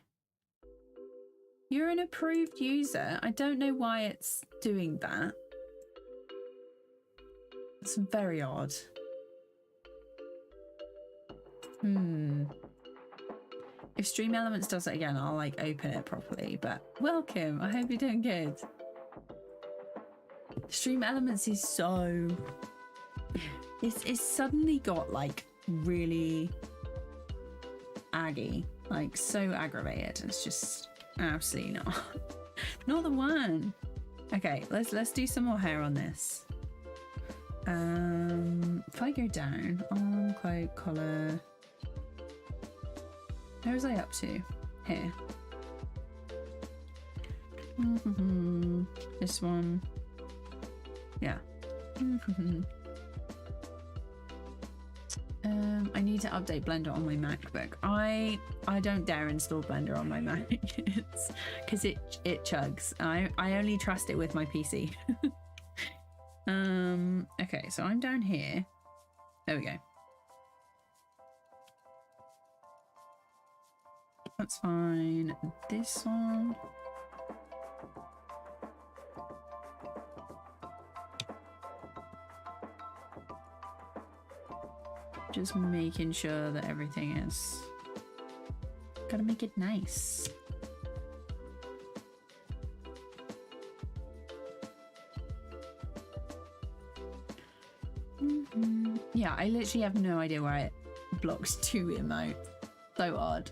You're an approved user. I don't know why it's doing that. It's very odd. If Stream Elements does it again, I'll like open it properly, but welcome. I hope you're doing good. Stream Elements is so... It's suddenly got like really aggy, like so aggravated. It's just absolutely not the one. Okay, let's do some more hair on this. If I go down on cloak collar, where was I up to? Here. This one. Yeah. I need to update Blender on my MacBook. I don't dare install Blender on my Mac because it chugs. I only trust it with my PC. Okay, so I'm down here. There we go. That's fine. This one. Just making sure that everything is... Gotta make it nice. Yeah, I literally have no idea why it blocks 2 emote. So odd.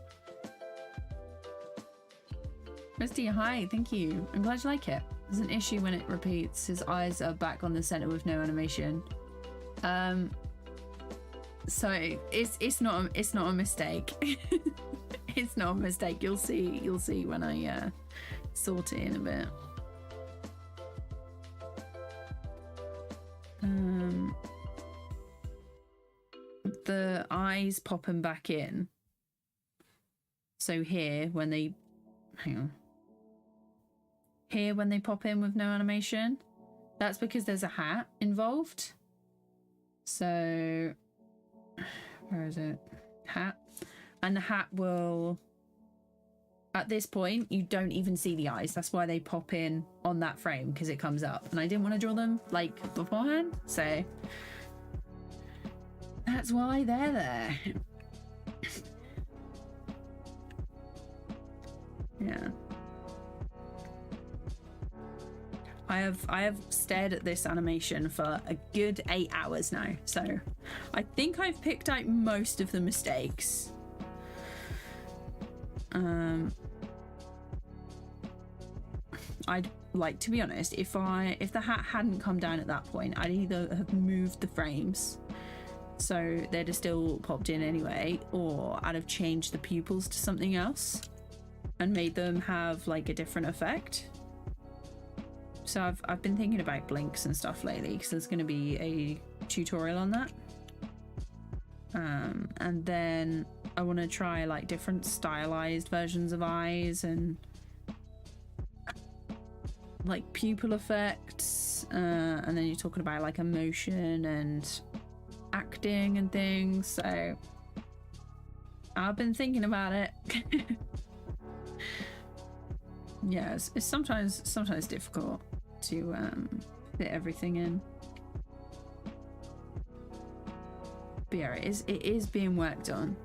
Misty, hi, thank you. I'm glad you like it. There's an issue when it repeats. His eyes are back on the center with no animation. So it's not a mistake. It's not a mistake. You'll see when I sort it in a bit. The eyes popping back in. So here when they hang on. Here when they pop in with no animation, that's because there's a hat involved. So where is it? Hat. And the hat will, at this point, you don't even see the eyes. That's why they pop in on that frame, because it comes up. And I didn't want to draw them like beforehand, so that's why they're there. Yeah. I have stared at this animation for a good 8 hours now, so I think I've picked out most of the mistakes. I'd like, to be honest, if the hat hadn't come down at that point, I'd either have moved the frames so they'd have still popped in anyway, or I'd have changed the pupils to something else and made them have like a different effect. So I've been thinking about blinks and stuff lately because there's going to be a tutorial on that. And then I want to try like different stylized versions of eyes and like pupil effects. And then you're talking about like emotion and acting and things. So I've been thinking about it. Yeah, it's sometimes difficult to fit everything in. But yeah, it is being worked on.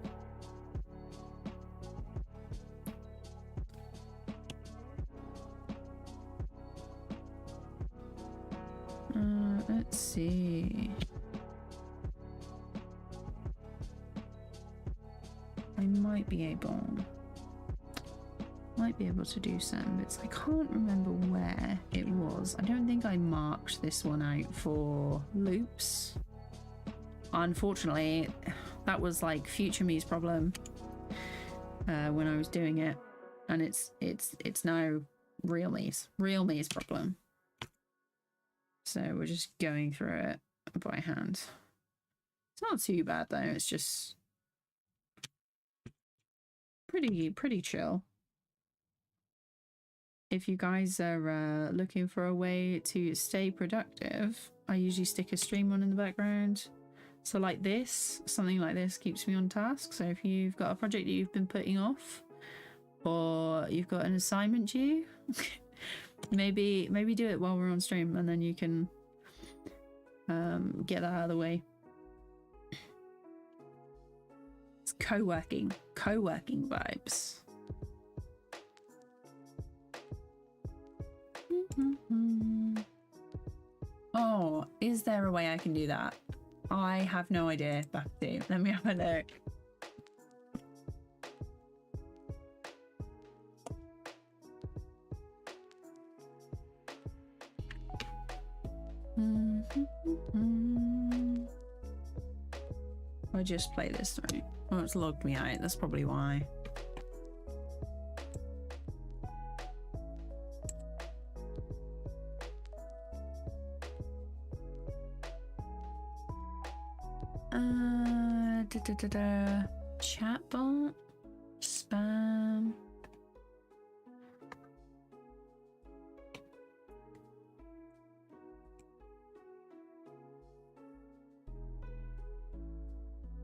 Let's see. I might be able to do some bits. I can't remember where it was. I don't think I marked this one out for loops. Unfortunately, that was like future me's problem when I was doing it, and it's now real me's problem. So we're just going through it by hand. It's not too bad though. It's just pretty chill. If you guys are looking for a way to stay productive, I usually stick a stream on in the background. So like this, something like this keeps me on task. So if you've got a project that you've been putting off, or you've got an assignment due, maybe do it while we're on stream, and then you can get that out of the way. It's co-working vibes. Oh, is there a way I can do that? I have no idea, Bapti. Let me have a look. I just play this through. Oh, it's logged me out. That's probably why. Chatbot, spam.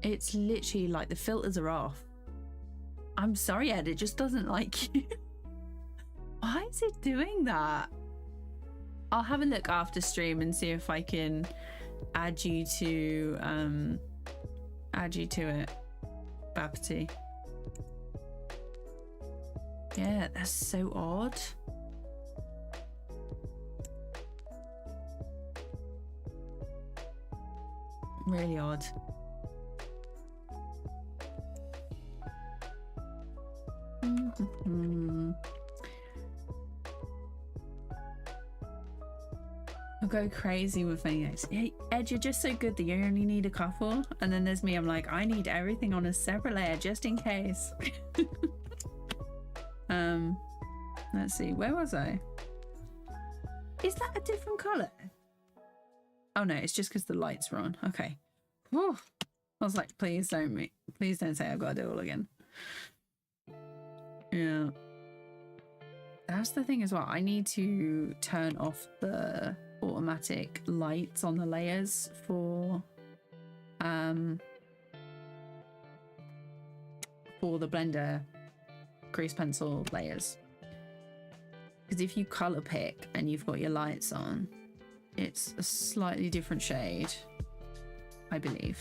It's literally like the filters are off. I'm sorry, Ed, it just doesn't like you. Why is it doing that? I'll have a look after stream and see if I can add you to it, Bapti. Yeah, that's so odd. Really odd. I'll go crazy with videos. Hey, Ed, you're just so good that you only need a couple. And then there's me, I'm like, I need everything on a separate layer just in case. Let's see, where was I? Is that a different color? Oh no, it's just because the lights were on. Okay. Whew. I was like, please don't say I've got to do it all again. Yeah. That's the thing as well. I need to turn off the automatic lights on the layers for the Blender grease pencil layers. Because if you color pick and you've got your lights on, it's a slightly different shade, I believe.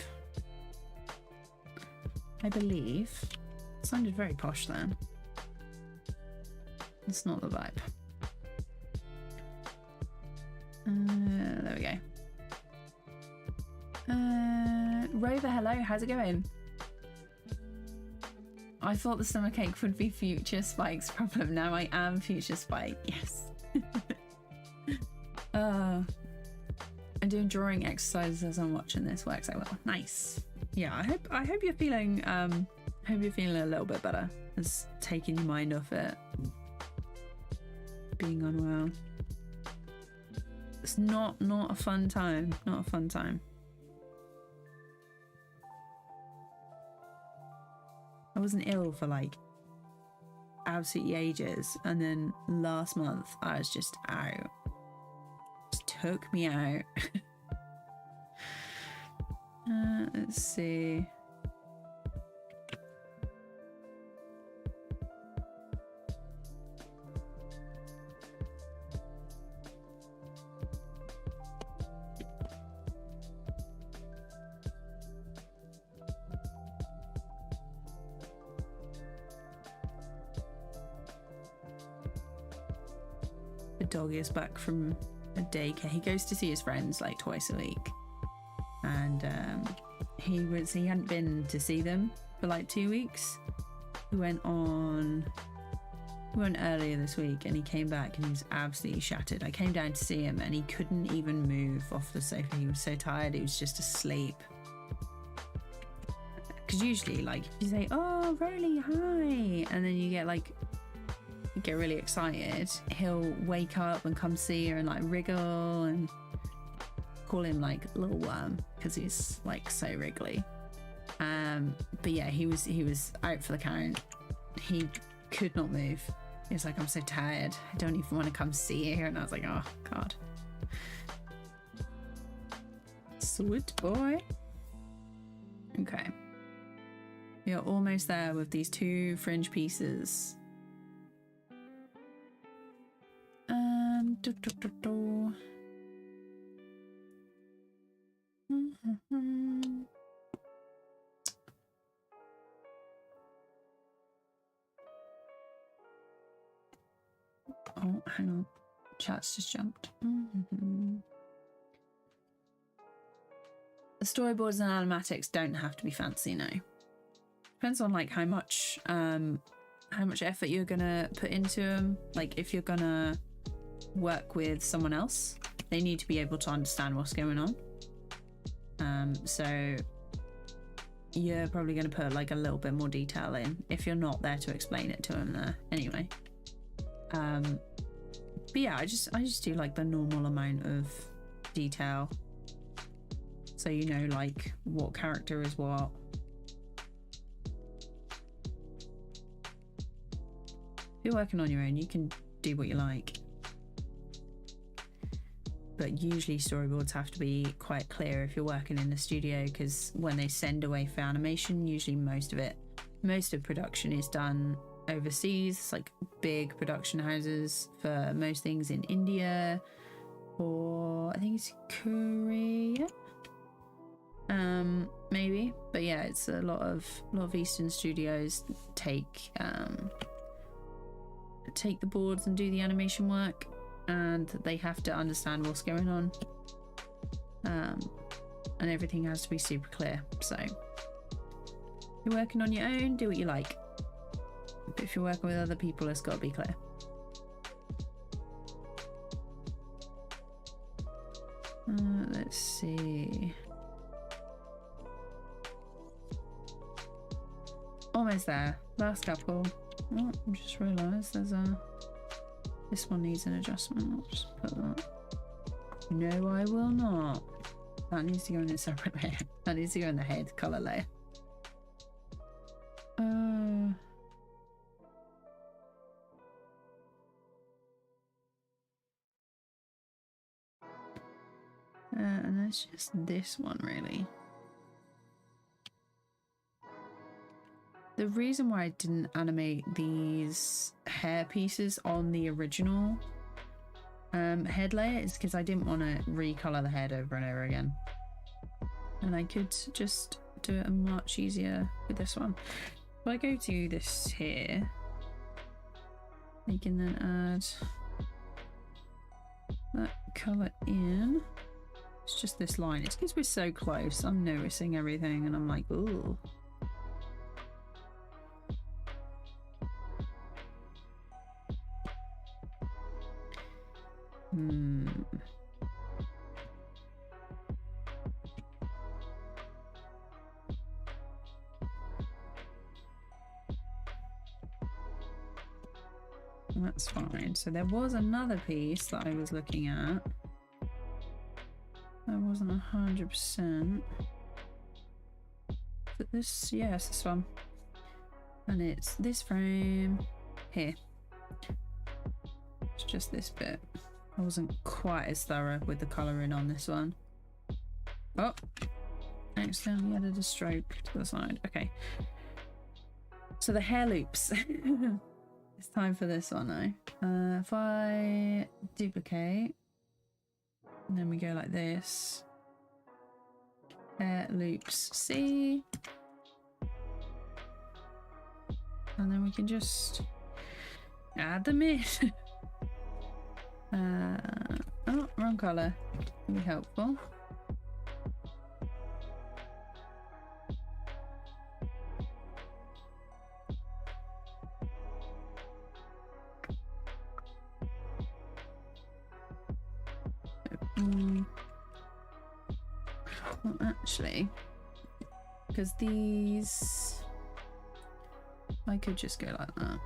It sounded very posh then. It's not the vibe. There we go. Rover, hello, how's it going? I thought the summer cake would be Future Spike's problem. Now I am Future Spike. Yes. I'm doing drawing exercises as I'm watching this. Works out well. Nice. Yeah, I hope you're feeling a little bit better. It's taking your mind off it. Being unwell. It's not a fun time. Not a fun time. I wasn't ill for like absolutely ages, and then last month I was just out. Just took me out. Let's see. Dog is back from a daycare. He goes to see his friends like twice a week, and he hadn't been to see them for like 2 weeks. He went earlier this week, and he came back and he was absolutely shattered. I came down to see him and he couldn't even move off the sofa. He was so tired, he was just asleep. Because usually, like, you say, "Oh, Rolly, hi," and then you get really excited, he'll wake up and come see her and like wriggle and call him like Little Worm because he's like so wriggly. But yeah, he was out for the count. He could not move. He was like, I'm so tired, I don't even want to come see you. And I was like, oh god. Sweet boy. Okay, we are almost there with these 2 fringe pieces. Oh, hang on. Chat's just jumped. The storyboards and animatics don't have to be fancy, no. Depends on like how much effort you're gonna put into them. Like if you're gonna work with someone else, they need to be able to understand what's going on. So you're probably going to put like a little bit more detail in if you're not there to explain it to them there anyway. But yeah, I just do like the normal amount of detail, so you know like what character is what. If you're working on your own, you can do what you like, but usually storyboards have to be quite clear if you're working in the studio, because when they send away for animation, usually most of production is done overseas, like big production houses for most things in India, or I think it's Korea, maybe. But yeah, it's a lot of Eastern studios take the boards and do the animation work, and they have to understand what's going on, and everything has to be super clear. So if you're working on your own, do what you like, but if you're working with other people, it's got to be clear. Let's see, almost there, last couple. Oh, I just realised this one needs an adjustment. I'll just put that. No, I will not. That needs to go in a separate layer. That needs to go in the head colour layer. And that's just this one really. The reason why I didn't animate these hair pieces on the original head layer is because I didn't want to recolor the head over and over again, and I could just do it much easier with this one. If I go to this here, you can then add that color in. It's just this line. It's because we're so close, I'm noticing everything and I'm like, ooh. That's fine. So there was another piece that I was looking at. I wasn't 100%. But this, yes, this one. And it's this frame here. It's just this bit. I wasn't quite as thorough with the colouring on this one. Oh, accidentally added a stroke to the side. Okay. So the hair loops. It's time for this one now. If I duplicate, and then we go like this. Hair loops C. And then we can just add them in. Oh, wrong colour. Can be helpful. Well, actually, because these, I could just go like that.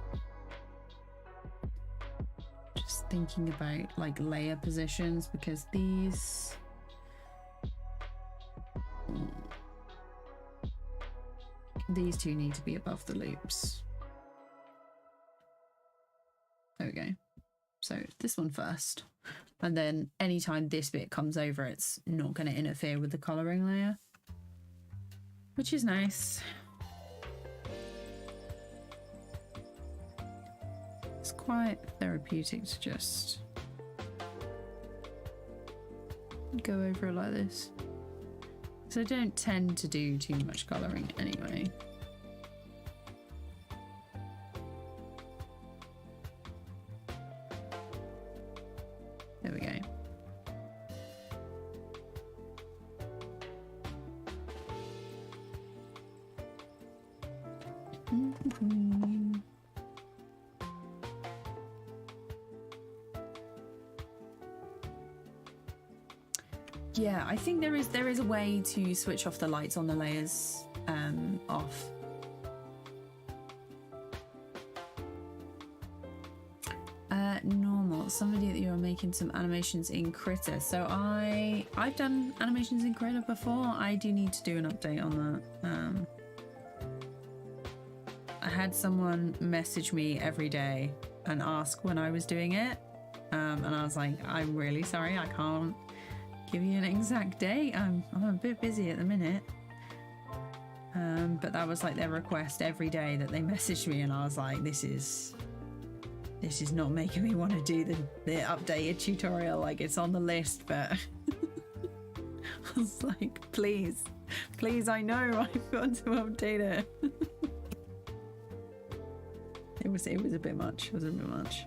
Just thinking about like layer positions, because these these two need to be above the loops. There we go. So this one first, and then anytime this bit comes over, it's not going to interfere with the colouring layer, which is nice. It's quite therapeutic to just go over it like this. So I don't tend to do too much colouring anyway. There we go. Yeah, I think there is a way to switch off the lights on the layers off. Normal. Somebody that you're making some animations in Critter. So I've done animations in Critter before. I do need to do an update on that. I had someone message me every day and ask when I was doing it, and I was like, I'm really sorry, I can't give you an exact date. I'm a bit busy at the minute. But that was like their request every day that they messaged me, and I was like, this is not making me want to do the updated tutorial. Like, it's on the list, but I was like, please, I know I've got to update it. It was a bit much. It was a bit much.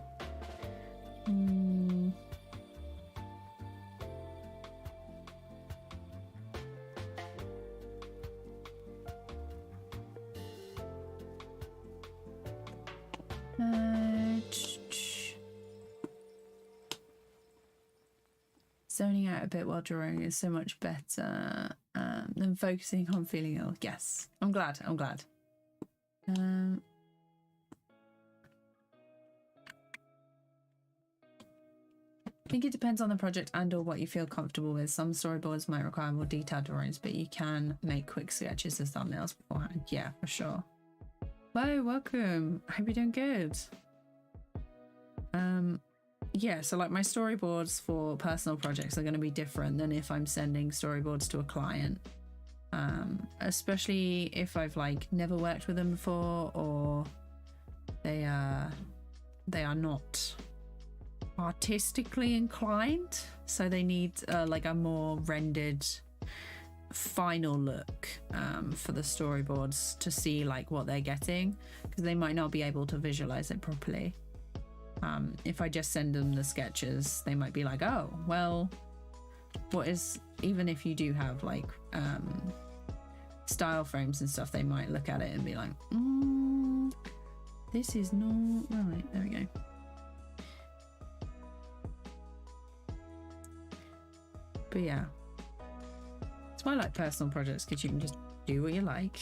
Zoning out a bit while drawing is so much better than focusing on feeling ill. Yes, I'm glad. I think it depends on the project and or what you feel comfortable with. Some storyboards might require more detailed drawings, but you can make quick sketches as thumbnails beforehand. Yeah, for sure. Whoa, welcome. I hope you're doing good. Yeah, so like my storyboards for personal projects are going to be different than if I'm sending storyboards to a client. Especially if I've like never worked with them before, or they are not artistically inclined, so they need like a more rendered final look for the storyboards to see like what they're getting, because they might not be able to visualize it properly. If I just send them the sketches, they might be like, oh well, what is, even if you do have like style frames and stuff, they might look at it and be like, this is not right. There we go. But yeah, it's why I like personal projects, because you can just do what you like.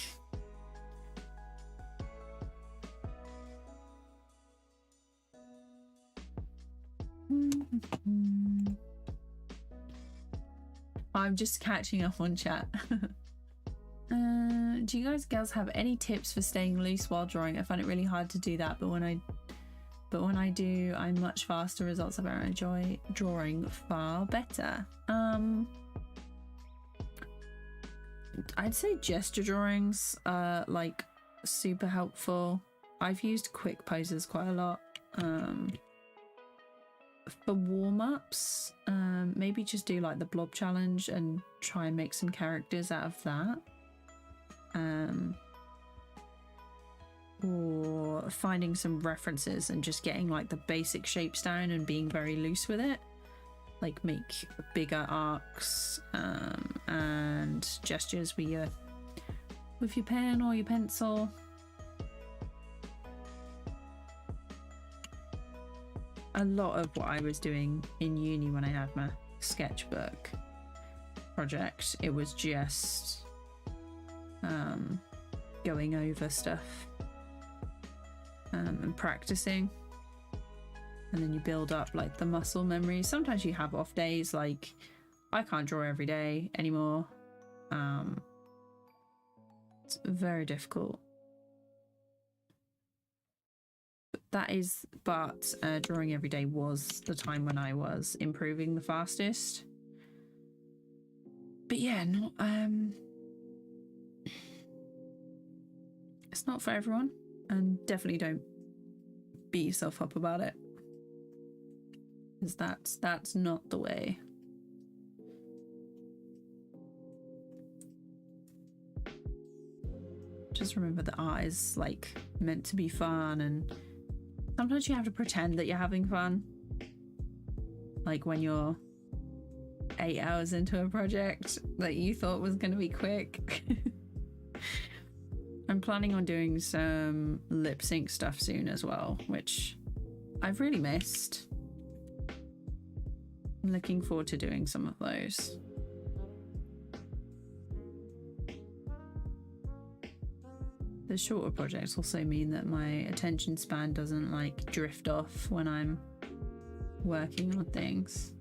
I'm just catching up on chat. Do you guys girls have any tips for staying loose while drawing? I find it really hard to do that, but when I do, I'm much faster. Results I enjoy drawing far better. I'd say gesture drawings are like super helpful. I've used quick poses quite a lot. For warm-ups, maybe just do like the blob challenge and try and make some characters out of that. Or finding some references and just getting like the basic shapes down and being very loose with it. Like make bigger arcs and gestures with your pen or your pencil. A lot of what I was doing in uni when I had my sketchbook project, it was just going over stuff and practicing, and then you build up like the muscle memory. Sometimes you have off days, like I can't draw every day anymore, It's very difficult. But drawing every day was the time when I was improving the fastest. But yeah, not it's not for everyone, and definitely don't beat yourself up about it, because that's not the way. Just remember that art is like meant to be fun, and sometimes you have to pretend that you're having fun, like when you're 8 hours into a project that you thought was going to be quick. I'm planning on doing some lip sync stuff soon as well, which I've really missed. I'm looking forward to doing some of those. The shorter projects also mean that my attention span doesn't like drift off when I'm working on things.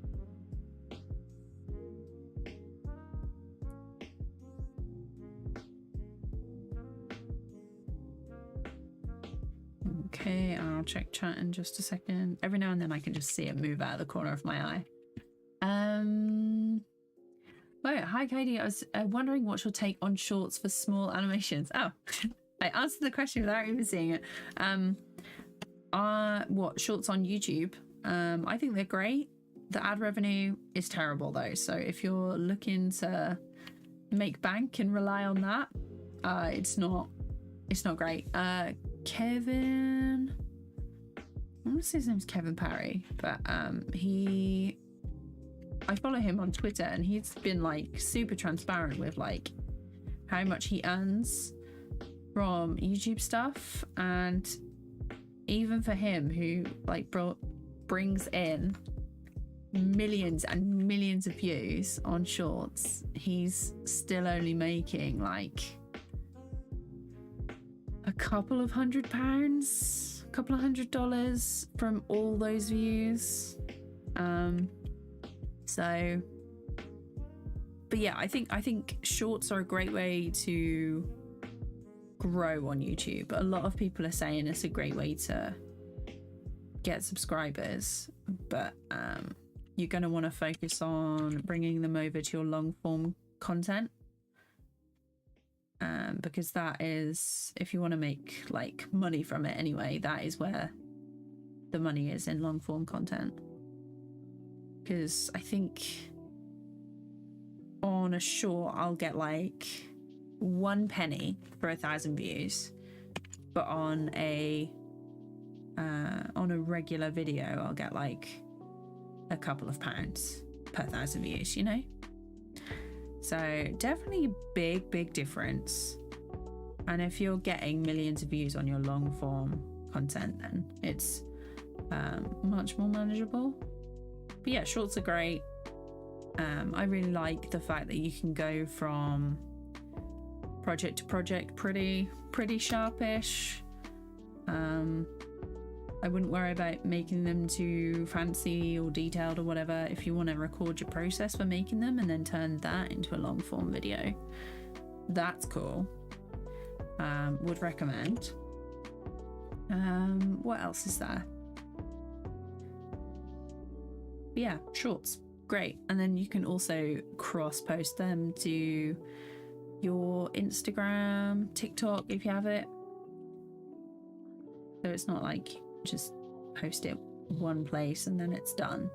Okay, I'll check chat in just a second. Every now and then I can just see it move out of the corner of my eye. Oh, hi Katie. I was wondering what's your take on shorts for small animations? Oh, I answered the question without even seeing it. What, shorts on YouTube? I think they're great. The ad revenue is terrible though. So if you're looking to make bank and rely on that, it's not great. Kevin, I want to say his name's Kevin Parry, but I follow him on Twitter, and he's been like super transparent with like how much he earns from YouTube stuff. And even for him, who like brings in millions and millions of views on shorts, he's still only making like a couple of £100, a couple of $100 from all those views. So, but yeah, I think shorts are a great way to grow on YouTube. A lot of people are saying it's a great way to get subscribers, but you're going to want to focus on bringing them over to your long form content, because that is, if you want to make like money from it anyway, that is where the money is, in long form content. Because I think on a short I'll get like 1 penny for 1,000 views, but on a regular video I'll get like a couple of pounds per 1,000 views, you know? So definitely a big difference. And if you're getting millions of views on your long form content, then it's much more manageable. But yeah, shorts are great. I really like the fact that you can go from project to project pretty sharpish. I wouldn't worry about making them too fancy or detailed or whatever. If you want to record your process for making them and then turn that into a long form video, that's cool. Would recommend. What else is there? But yeah, shorts, great. And then you can also cross post them to your Instagram, TikTok if you have it. So it's not like just post it one place and then it's done.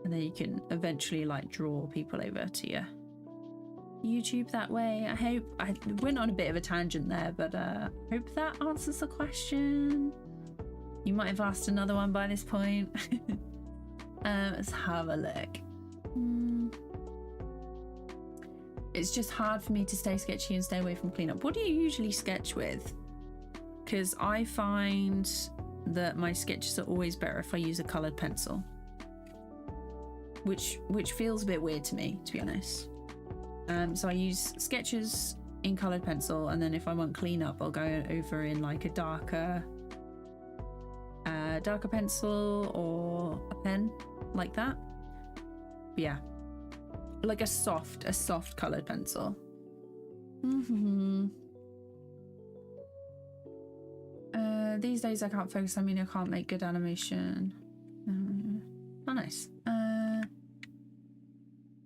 And then you can eventually like draw people over to your YouTube that way. I hope I went on a bit of a tangent there, but hope that answers the question. You might have asked another one by this point. Let's have a look. It's just hard for me to stay sketchy and stay away from cleanup. What do you usually sketch with? Because I find that my sketches are always better if I use a coloured pencil, which feels a bit weird to me, to be honest. So I use sketches in coloured pencil, and then if I want cleanup, I'll go over in like a darker pencil or a pen like that. But yeah, like a soft coloured pencil. These days I can't focus. I mean, I can't make good animation. Oh, nice.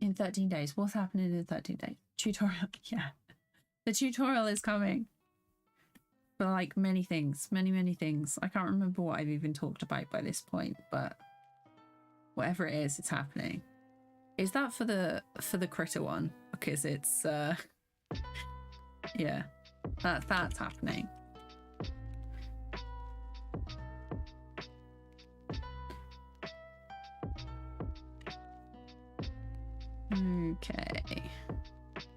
In 13 days. What's happening in 13 days? Tutorial. Yeah. The tutorial is coming. For like many things. Many things. I can't remember what I've even talked about by this point, but whatever it is, it's happening. Is that for the critter one? Because it's yeah. That's happening. Okay,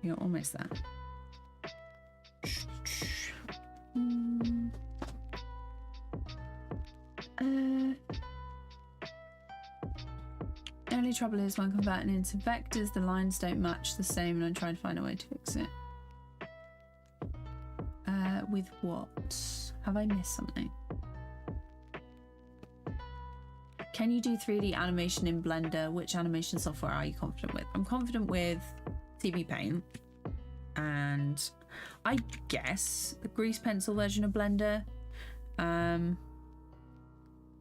you're almost there. Only trouble is when converting into vectors, the lines don't match the same, and I'm trying to find a way to fix it. With what? Have I missed something? Can you do 3D animation in Blender? Which animation software are you confident with? I'm confident with TVPaint and I guess the grease pencil version of Blender. I'm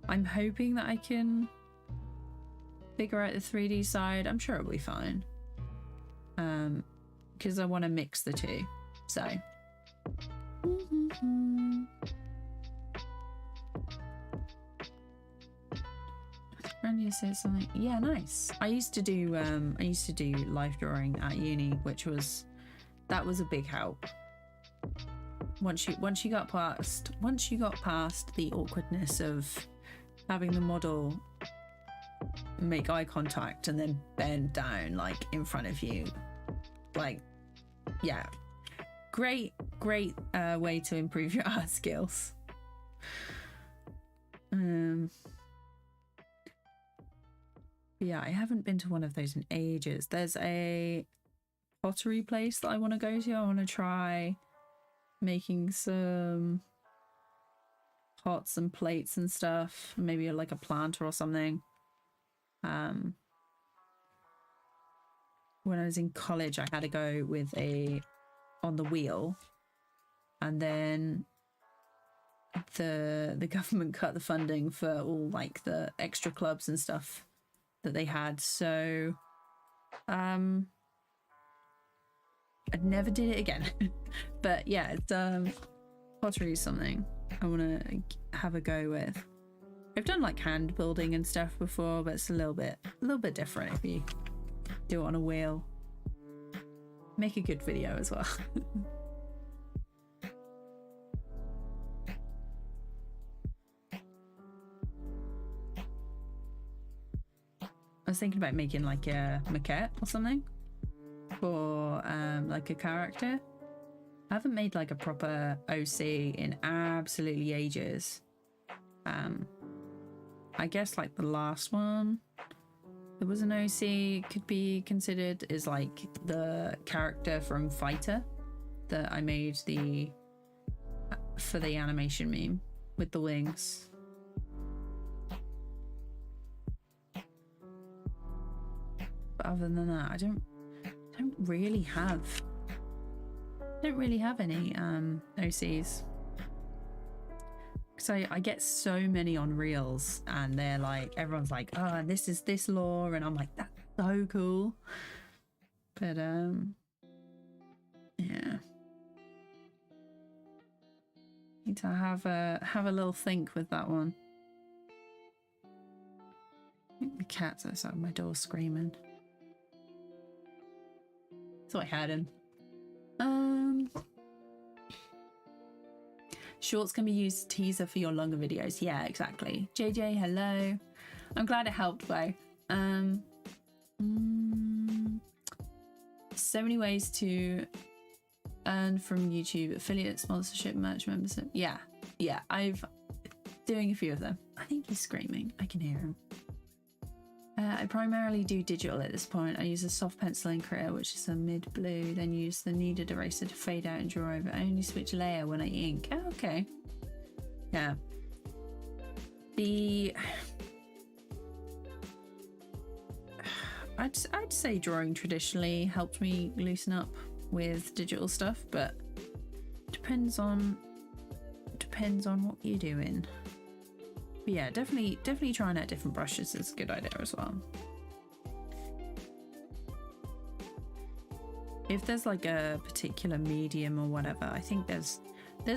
hoping that I can figure out the 3D side. I'm sure it'll be fine. Because I want to mix the two. So. Randy says something. Yeah, nice. I used to do life drawing at uni, which was a big help. Once you got past the awkwardness of having the model make eye contact and then bend down like in front of you, like, yeah, great way to improve your art skills. Yeah, I haven't been to one of those in ages. There's a pottery place that I want to go to. I want to try making some pots and plates and stuff. Maybe like a planter or something. When I was in college, I had to go with on the wheel, and then the government cut the funding for all like the extra clubs and stuff that they had, so I never did it again. But yeah, it's pottery is something I want to have a go with. I've done like hand building and stuff before, but it's a little bit different if you do it on a wheel. Make a good video as well. I was thinking about making like a maquette or something for like a character. I haven't made like a proper OC in absolutely ages. I guess like the last one that was an OC could be considered is like the character from Fighter that I made for the animation meme with the wings. But other than that, I don't really have any OCs. So I get so many on Reels, and they're like, everyone's like, oh, and this is this lore, and I'm like, that's so cool. But yeah, need to have a little think with that one. I think the cat's outside my door screaming. So I had him. Shorts can be used as teaser for your longer videos. Yeah, exactly. JJ, hello. I'm glad it helped though. So many ways to earn from YouTube: affiliate, sponsorship, merch, membership. Yeah, I've doing a few of them. I think he's screaming. I can hear him. I primarily do digital at this point. I use a soft pencil in Critter, which is a mid blue, then use the kneaded eraser to fade out and draw over. I only switch layer when I ink. Oh, okay. Yeah. I'd say drawing traditionally helped me loosen up with digital stuff, but depends on what you're doing. But yeah, definitely trying out different brushes is a good idea as well. If there's like a particular medium or whatever, I think there's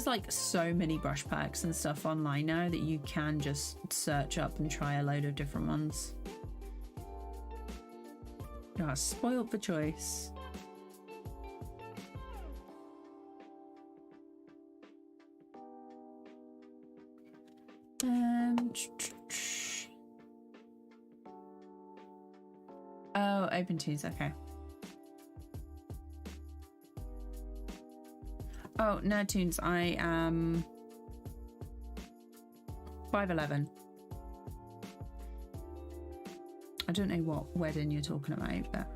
like so many brush packs and stuff online now that you can just search up and try a load of different ones. Yeah, spoiled for choice. Oh, OpenTunes, okay. Oh, Nerdtunes, I am 5'11". I don't know what wedding you're talking about, but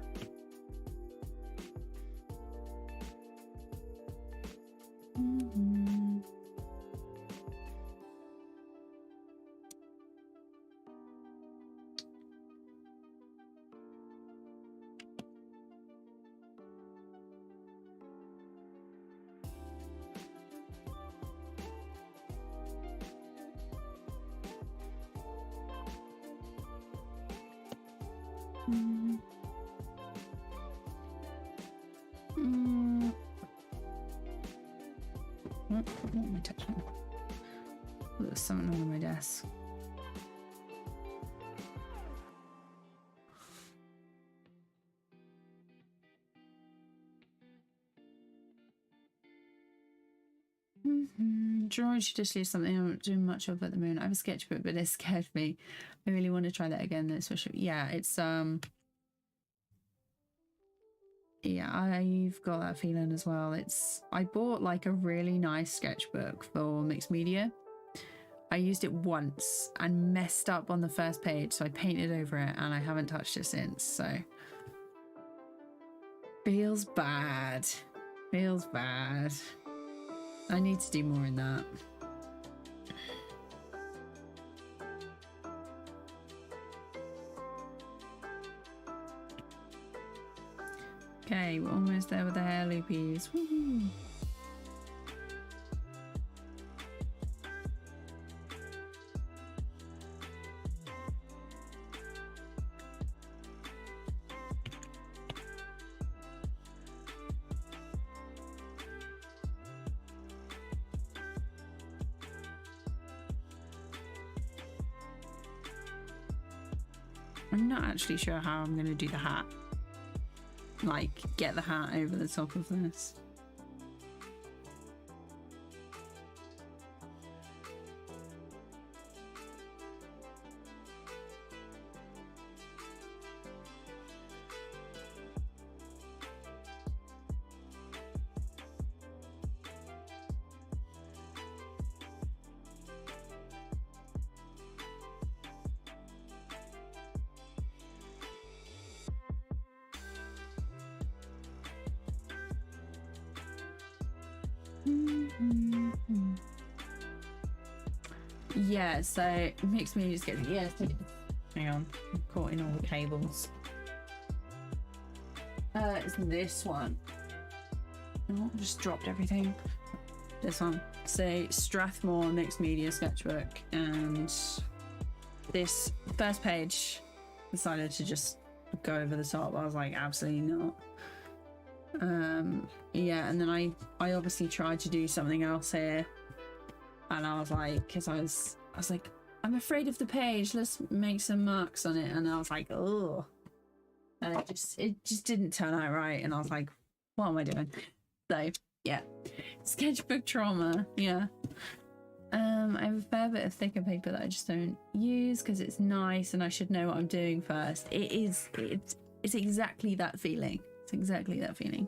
what am I touching? Oh, there's something on my desk. Drawing traditionally is something I'm not doing much of at the moment. I have a sketchbook, but it scared me. I really want to try that again, especially. Yeah, it's yeah, I've got that feeling as well. I bought like a really nice sketchbook for mixed media. I used it once and messed up on the first page, so I painted over it and I haven't touched it since. So feels bad. Feels bad. I need to do more in that. Okay, we're almost there with the hair loopies. Woohoo! I'm not actually sure how I'm going to do the hat. Like, get the hat over the top of this. Yeah, so mixed media is getting, yeah, hang on, I'm caught in all the cables. It's this one. Oh, just dropped everything. This one. So Strathmore mixed media sketchbook, and this first page decided to just go over the top. I was like, absolutely not. Yeah, and then I obviously tried to do something else here, and I was like, because I was like, I'm afraid of the page, let's make some marks on it, and I was like, oh, and it just didn't turn out right, and I was like, what am I doing? So yeah, sketchbook trauma. Yeah. I have a fair bit of thicker paper that I just don't use because it's nice and I should know what I'm doing first. It's exactly that feeling. It's exactly that feeling.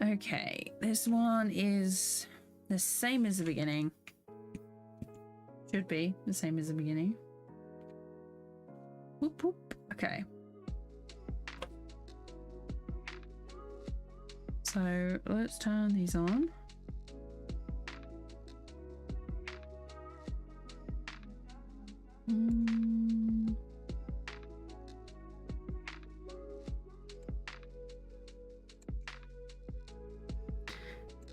Okay, this one is the same as the beginning. Should be the same as the beginning. Whoop whoop. Okay. So let's turn these on.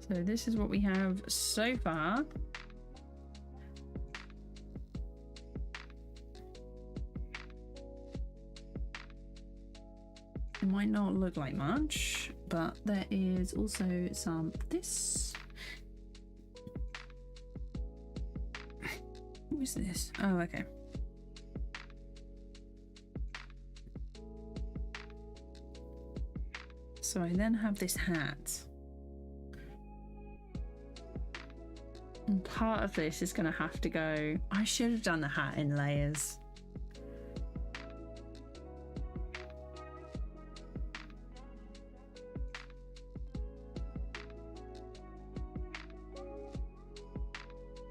So this is what we have so far. It might not look like much, but there is also some this. What is this? Oh, okay. So I then have this hat. And part of this is going to have to go... I should have done the hat in layers.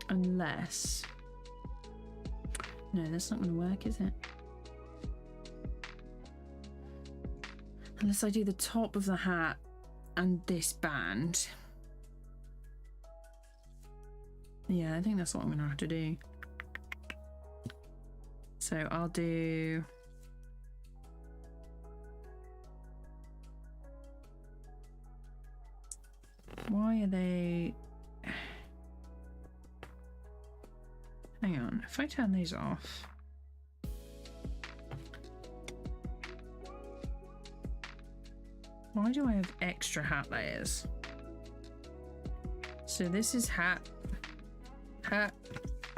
Unless... No, that's not going to work, is it? Unless I do the top of the hat and this band. Yeah, I think that's what I'm going to have to do. So I'll do... Why are they... Hang on, if I turn these off... Why do I have extra hat layers? So this is hat,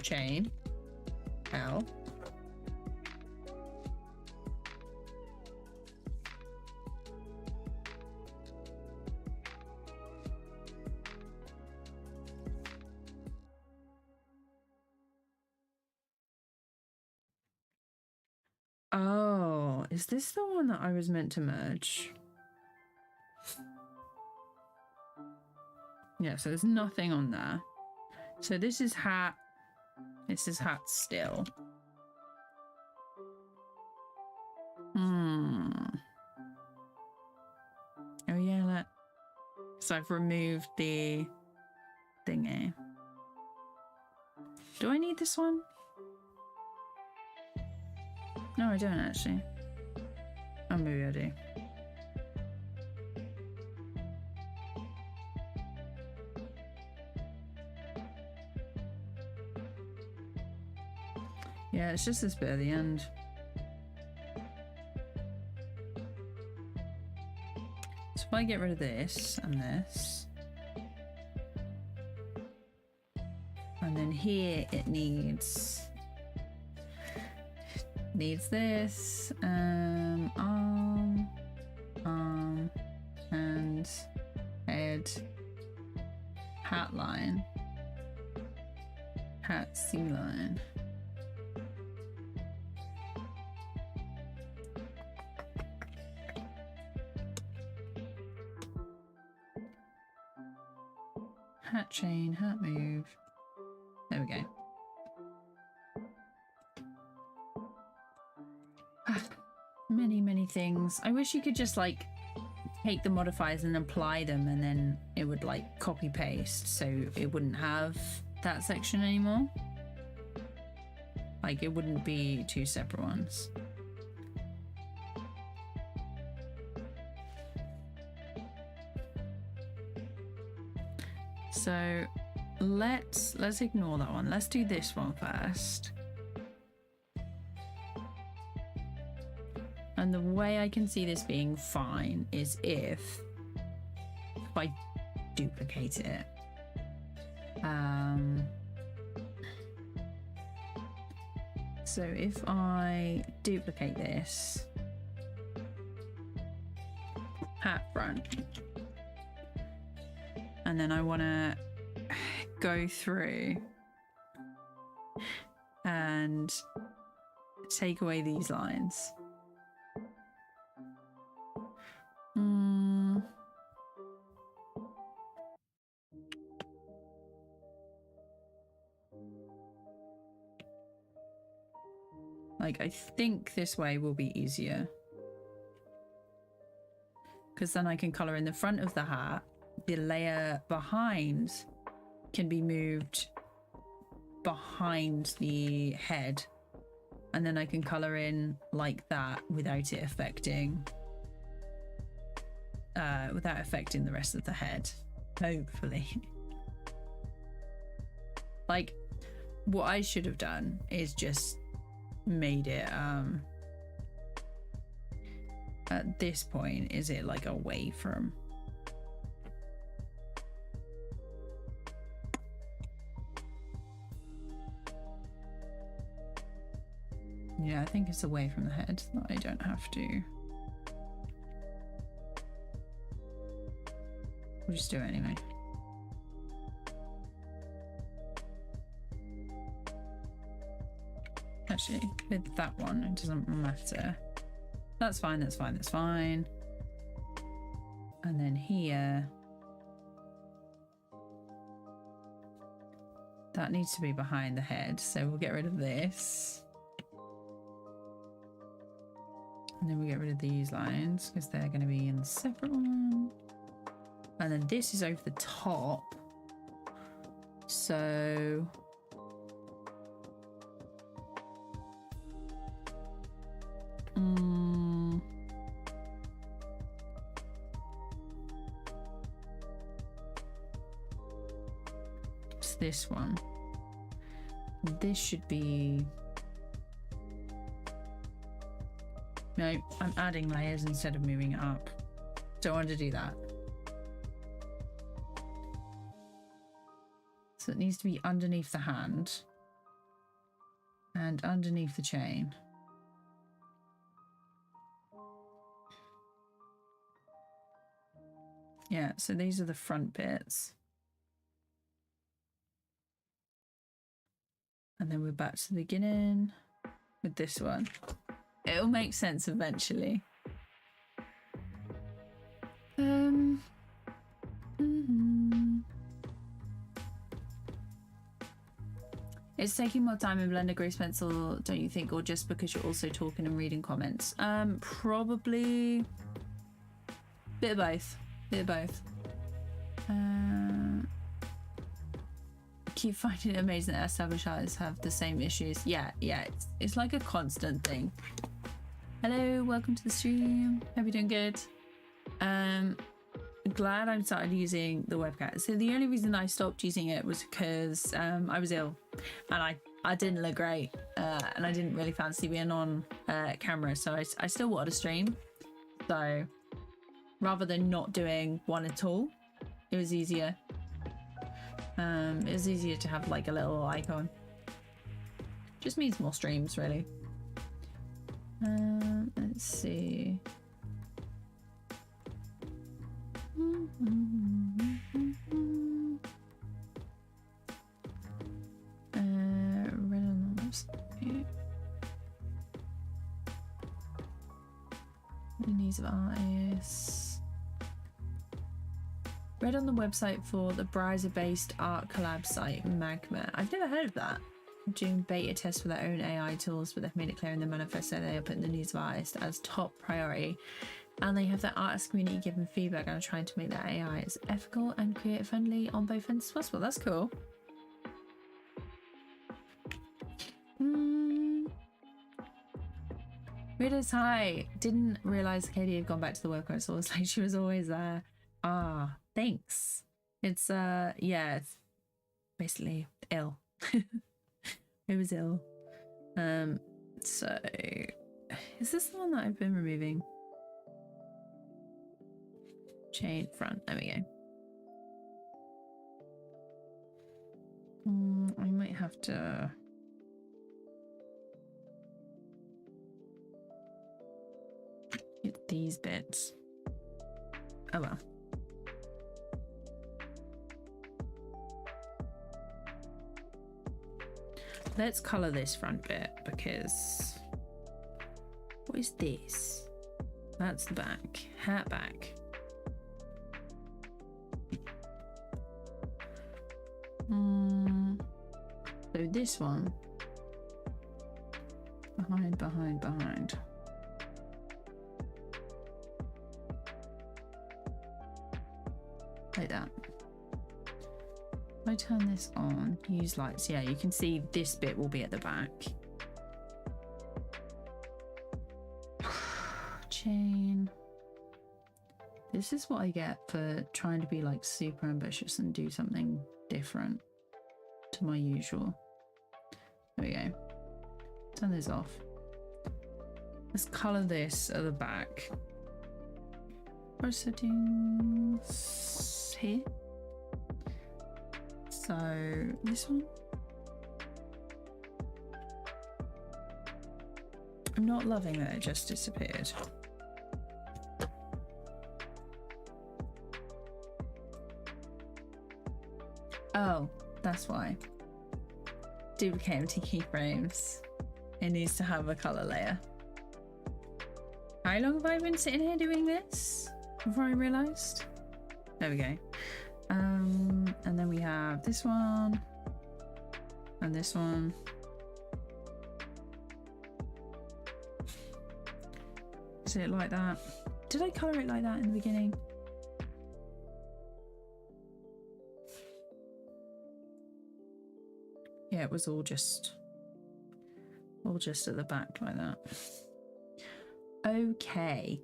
chain, L. Oh, is this the one that I was meant to merge? Yeah, so there's nothing on there. So this is hat. This is hat still. Oh yeah, so I've removed the thingy. Do I need this one? No, I don't actually. Oh, maybe I do. Yeah, it's just this bit at the end. So if I get rid of this and this, and then here it needs this, arm, and head, hat line, hat C line. Hat chain, hat move. There we go. Many things. I wish you could just like take the modifiers and apply them, and then it would like copy paste, so it wouldn't have that section anymore. Like it wouldn't be two separate ones. So let's ignore that one. Let's do this one first. And the way I can see this being fine is if I duplicate it. So if I duplicate this hat front, and then I want to go through and take away these lines. Like, I think this way will be easier, because then I can color in the front of the hat. The layer behind can be moved behind the head, and then I can color in like that without it affecting the rest of the head. Hopefully. Like, what I should have done is just made it at this point, is it like away from? Yeah, I think it's away from the head, so I don't have to. We'll just do it anyway. Actually, with that one, it doesn't matter. That's fine, that's fine, that's fine. And then here, that needs to be behind the head, so we'll get rid of this. And then we get rid of these lines because they're going to be in the separate one. And then this is over the top. So it's this one. This should be... No, I'm adding layers instead of moving it up. Don't want to do that. So it needs to be underneath the hand and underneath the chain. Yeah, so these are the front bits. And then we're back to the beginning with this one. It'll make sense eventually. It's taking more time in Blender Grease Pencil, don't you think? Or just because you're also talking and reading comments? Probably bit of both. Bit of both. Keep finding it amazing that established artists have the same issues. Yeah, it's like a constant thing. Hello, welcome to the stream. Hope you're doing good. Glad I started using the webcam. So the only reason I stopped using it was because I was ill and I didn't look great and I didn't really fancy being on camera, so I still wanted to stream. So rather than not doing one at all, it was easier. It was easier to have like a little icon. Just means more streams, really. Let's see. Red on the website. The needs of artists. Read on the website for the browser-based art collab site Magma. I've never heard of that. Doing beta tests for their own AI tools, but they've made it clear in the manifesto they are putting the needs of artists as top priority, and they have their artist community giving feedback and are trying to make their AI as ethical and creative friendly on both ends as possible. That's cool. Ridders, hi. Didn't realize Katie had gone back to the workplace, so it was like she was always there. Ah, thanks. It's yeah, it's basically ill. It was ill. So is this the one that I've been removing? Chain front, there we go. I might have to get these bits. Oh well. Let's color this front bit because what is this? That's the back. Hat back. So this one behind. Like that. If I turn this on, use lights, yeah, you can see this bit will be at the back. Chain. This is what I get for trying to be like super ambitious and do something different to my usual. There we go. Turn this off. Let's color this at the back. Brush settings here. So this one. I'm not loving that it just disappeared. Oh, that's why. Duplicate empty keyframes. It needs to have a color layer. How long have I been sitting here doing this before I realized? There we go. And then we have this one and this one. Is it like that? Did I color it like that in the beginning? Yeah, it was all just at the back like that. Okay.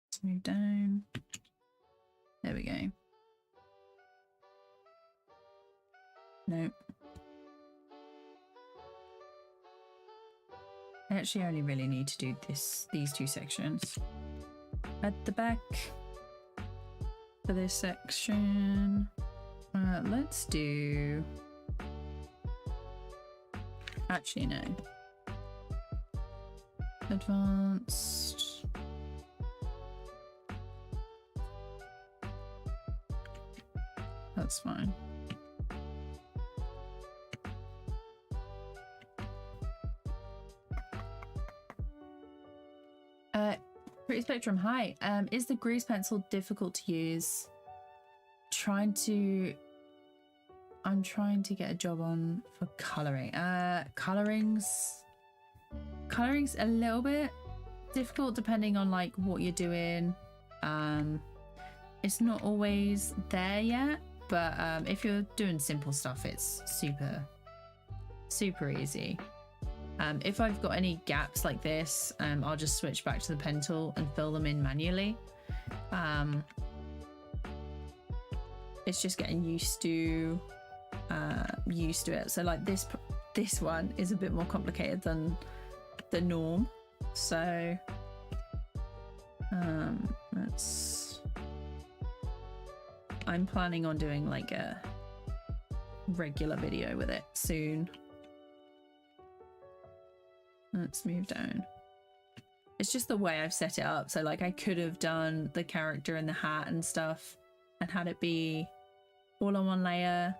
Let's move down. There we go. Nope. I actually only really need to do these two sections. At the back for this section, let's do... Actually, no. Advanced. That's fine. Pretty Spectrum, hi. Is the grease pencil difficult to use? I'm trying to get a job on for coloring. Coloring's a little bit difficult depending on like what you're doing. It's not always there yet, but if you're doing simple stuff, it's super easy. If I've got any gaps like this, I'll just switch back to the pen tool and fill them in manually. It's just getting used to it. So like this one is a bit more complicated than the norm. So I'm planning on doing like a regular video with it soon. Let's move down. It's just the way I've set it up. So like I could have done the character and the hat and stuff and had it be all on one layer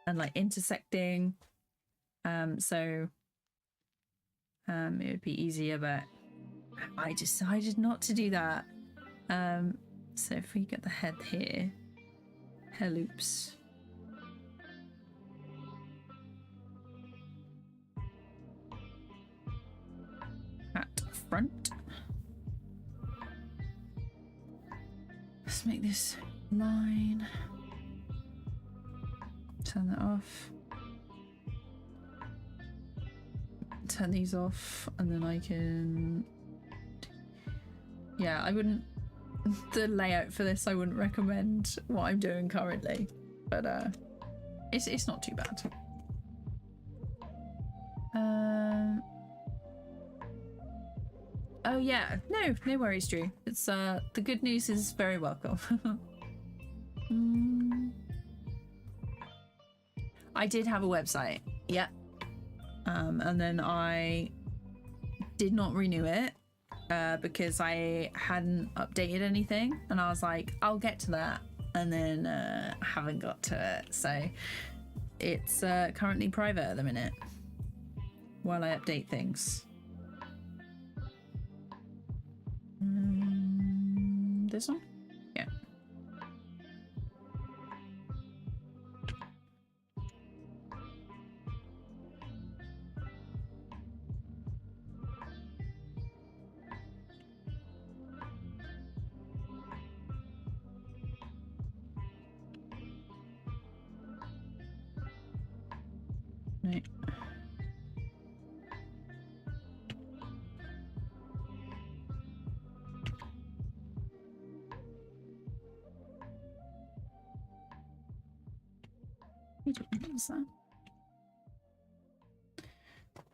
and like intersecting. So it would be easier, but I decided not to do that. So if we get the head here, hair loops. At front. Let's make this line. Turn that off. Turn these off, and then I can... Yeah, I wouldn't... The layout for this, I wouldn't recommend what I'm doing currently, but it's not too bad. Oh yeah, no worries, Drew. It's the good news is very welcome. I did have a website, yeah. And then I did not renew it because I hadn't updated anything, and I was like, I'll get to that, and then haven't got to it. So it's currently private at the minute while I update things. This one? Yeah. No. What's that?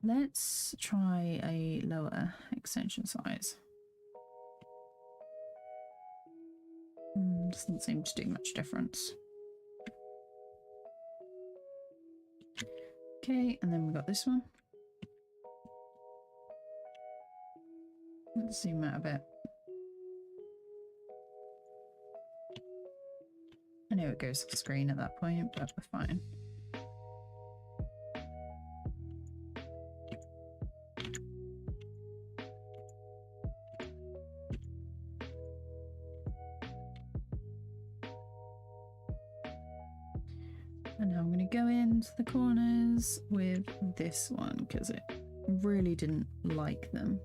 Let's try a lower extension size. Doesn't seem to do much difference. Okay, and then we've got this one. Let's zoom out a bit. I know it goes off screen at that point, but we're fine. And now I'm going to go into the corners with this one because it really didn't like them.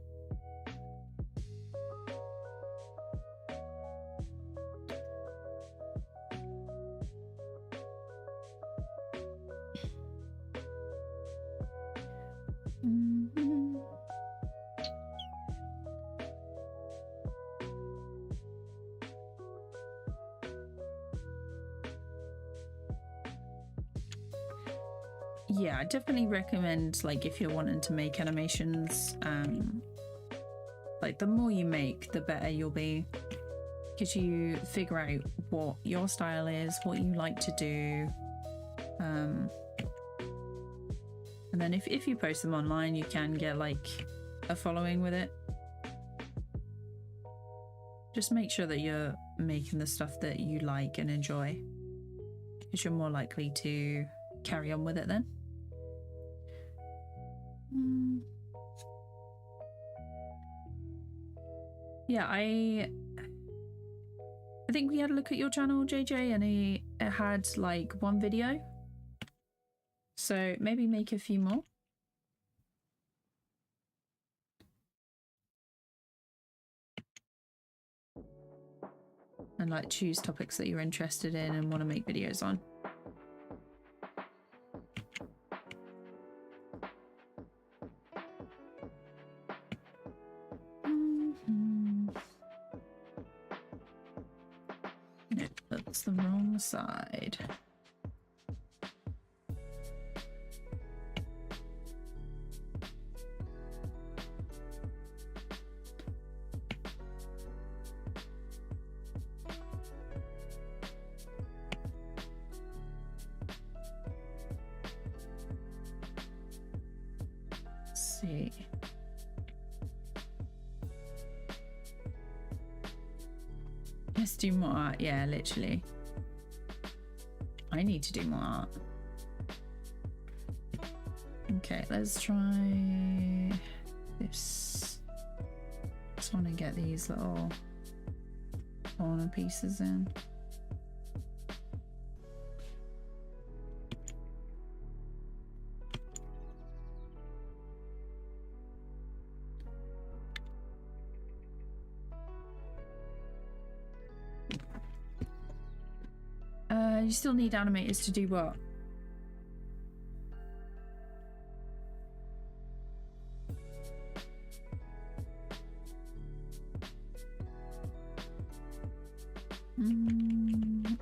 Yeah, I definitely recommend, like, if you're wanting to make animations, like, the more you make, the better you'll be, because you figure out what your style is, what you like to do, and then if you post them online, you can get, like, a following with it. Just make sure that you're making the stuff that you like and enjoy, because you're more likely to carry on with it then. Yeah, I think we had a look at your channel, JJ, and it had like one video. So maybe make a few more. And like choose topics that you're interested in and want to make videos on. Nope, that's the wrong side. Let's see. Let's do more art. Yeah, literally. I need to do more art. Okay, let's try this. Just want to get these little corner pieces in. You still need animators to do what?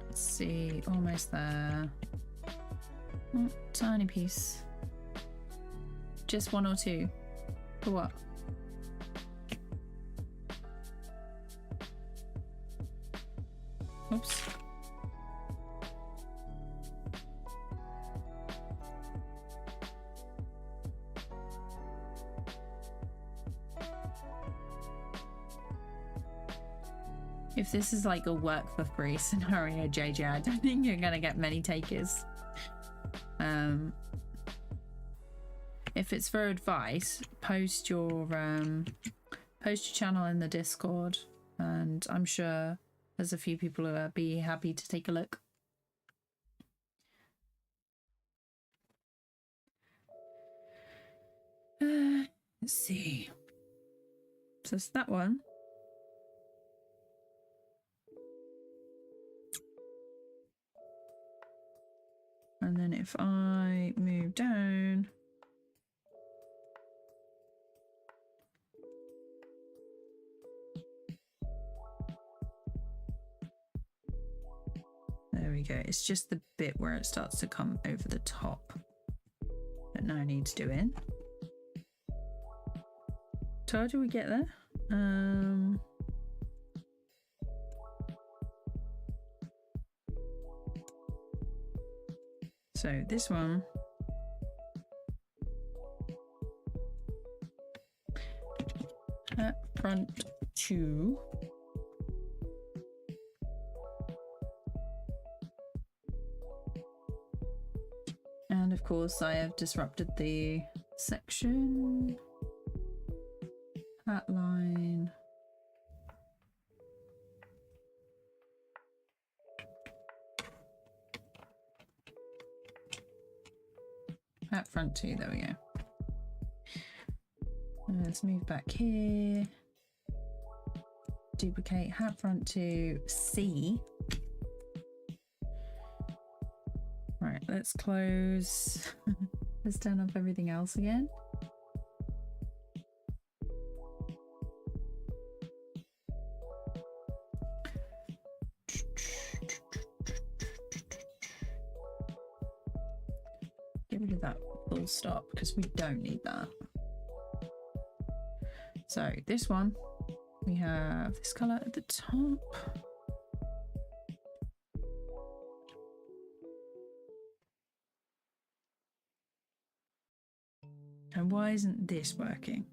Let's see, almost there. Oh, tiny piece. Just one or two. For what? Oops. If this is like a work for free scenario, JJ, I don't think you're gonna get many takers. If it's for advice, post your channel in the Discord, and I'm sure there's a few people who will be happy to take a look. Let's see. So it's that one. And then if I move down, there There we go. It's just the bit where it starts to come over the top that now needs doing. So how do we get there? So this one. At front 2. And of course I have disrupted the section. Hat line. Hat front 2, there we go. Let's move back here. Duplicate hat front to C. Right, let's close. Let's turn off everything else again. Get rid of that full stop because we don't need that. So this one, we have this color at the top. And why isn't this working?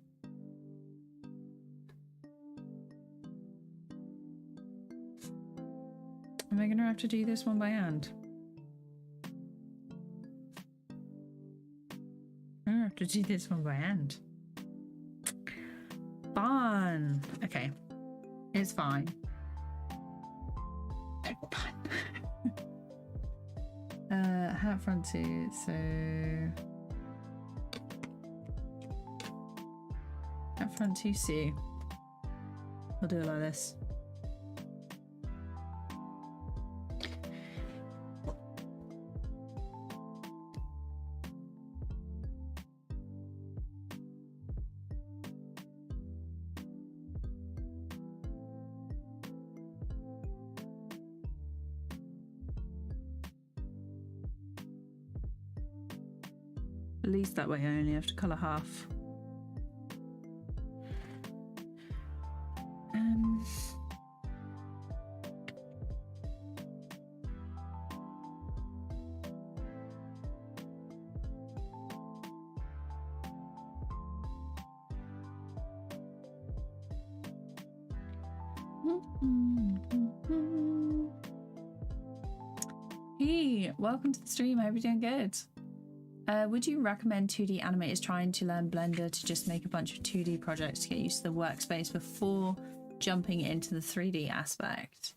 Am I gonna have to do this one by hand? I'm gonna have to do this one by hand. Fun. Okay, it's fine. Fun. Hat front 2, so hat front 2C. We'll do it like this. At least that way I only have to colour half. Hey, welcome to the stream. I hope you're doing good. Would you recommend 2D animators trying to learn Blender to just make a bunch of 2D projects to get used to the workspace before jumping into the 3D aspect?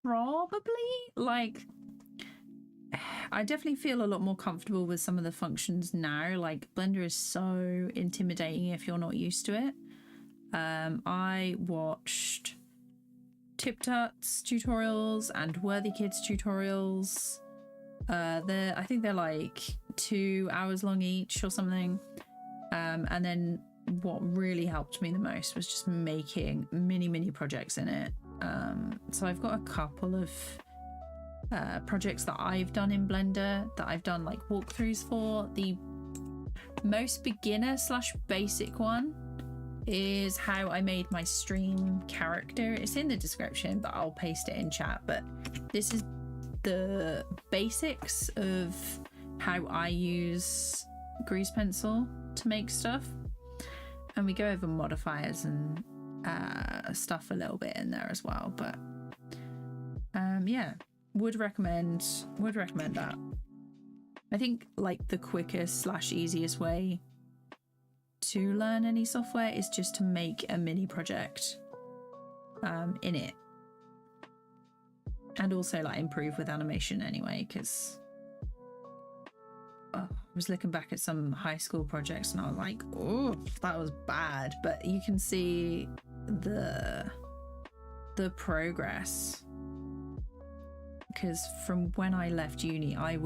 Probably. Like, I definitely feel a lot more comfortable with some of the functions now. Like, Blender is so intimidating if you're not used to it. I watched Tip Tuts tutorials and Worthy Kids tutorials. I think they're like 2 hours long each or something. And then what really helped me the most was just making mini projects in it. So I've got a couple of projects that I've done in Blender that I've done like walkthroughs for. The most beginner / basic one is how I made my stream character. It's in the description, but I'll paste it in chat. But this is the basics of how I use grease pencil to make stuff, and we go over modifiers and stuff a little bit in there as well. But yeah, would recommend that. I think like the quickest / easiest way to learn any software is just to make a mini project in it. And also like improve with animation anyway, because I was looking back at some high school projects and I was like, oh, that was bad. But you can see the progress, because from when I left uni, I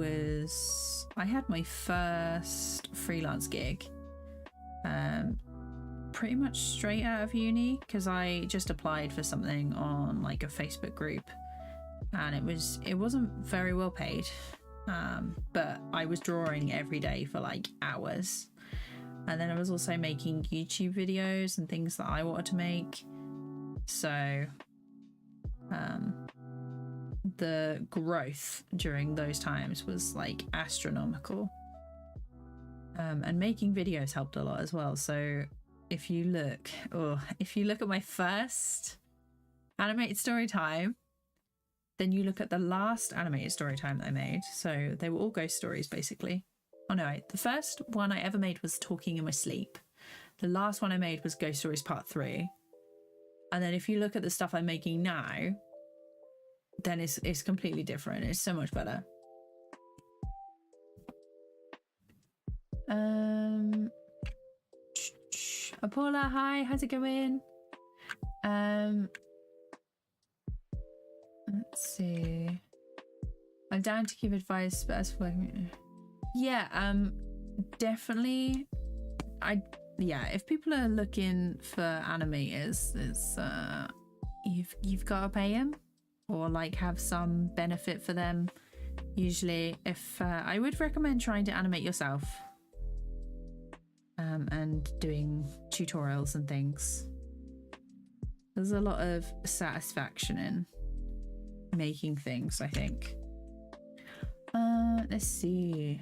had my first freelance gig pretty much straight out of uni, because I just applied for something on like a Facebook group. and it wasn't very well paid, but I was drawing every day for like hours, and then I was also making YouTube videos and things that I wanted to make. So the growth during those times was like astronomical, and making videos helped a lot as well. So if you look at my first animated story time, then you look at the last animated story time that I made. So they were all ghost stories basically. Oh no, the first one I ever made was Talking in My Sleep. The last one I made was Ghost Stories Part 3. And then if you look at the stuff I'm making now, then it's completely different. It's so much better. Paula, hi, how's it going? Let's see. I'm down to give advice, but as for yeah, definitely. If people are looking for animators, it's you've got to pay them or like have some benefit for them. Usually, if I would recommend trying to animate yourself, and doing tutorials and things. There's a lot of satisfaction in making things, I think. Let's see.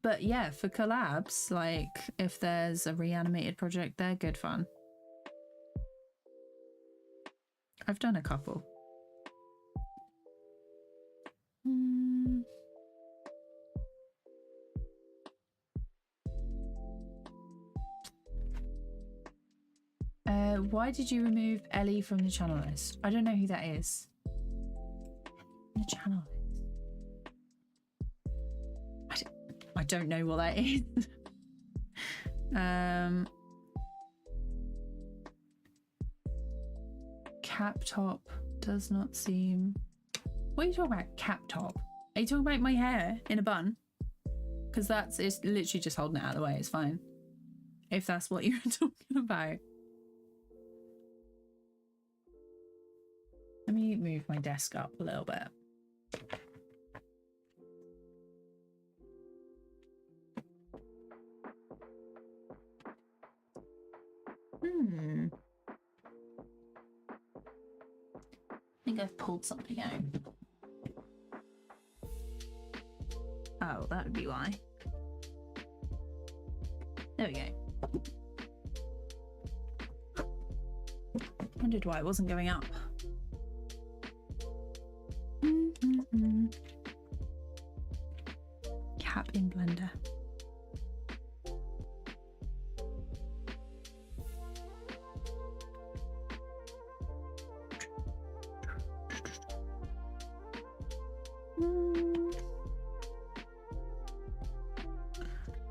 But yeah, for collabs, like if there's a reanimated project, they're good fun. I've done a couple. Why did you remove Ellie from the channel list? I don't know who that is. The channel list. I don't know what that is. Cap top does not seem. What are you talking about? Cap top? Are you talking about my hair in a bun? Because it's literally just holding it out of the way. It's fine. If that's what you're talking about. Let me move my desk up a little bit. I think I've pulled something out. Oh, that would be why. There we go. Wondered why it wasn't going up. Cap in Blender.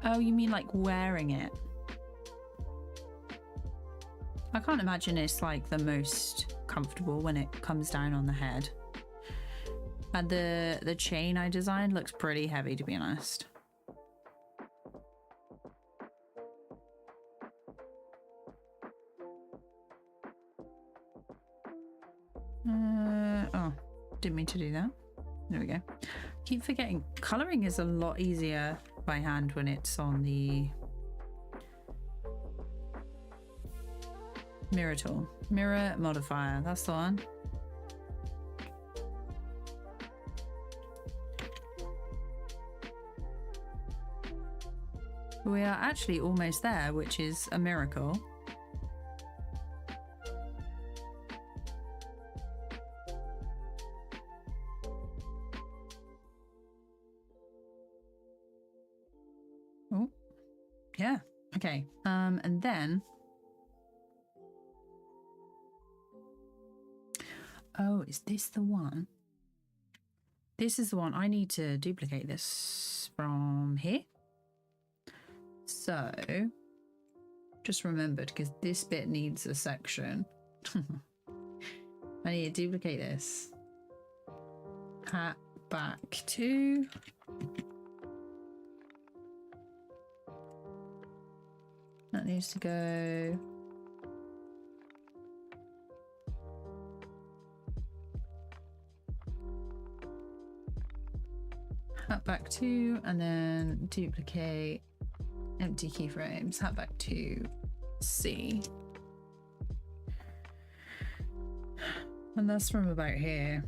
Oh, you mean like wearing it? I can't imagine it's like the most comfortable when it comes down on the head. And the chain I designed looks pretty heavy, to be honest. Oh, didn't mean to do that. There we go. Keep forgetting. Coloring is a lot easier by hand when it's on the mirror tool. Mirror modifier, that's the one. We are actually almost there, which is a miracle. Oh, yeah. Okay. And then. Oh, is this the one? This is the one. I need to duplicate this from here. So, just remembered because this bit needs a section. I need to duplicate this. Hat back to. That needs to go. hat back 2, and then duplicate empty keyframes, hat back to C. And that's from about here.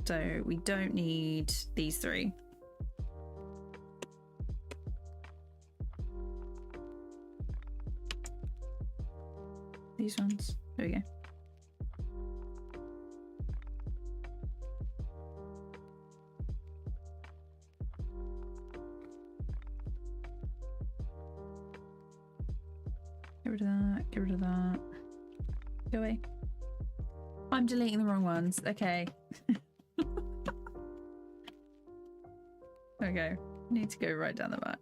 So we don't need these 3. These ones. There we go. Get rid of that. Get rid of that. Go away. I'm deleting the wrong ones. Okay. There we go. Need to go right down the back.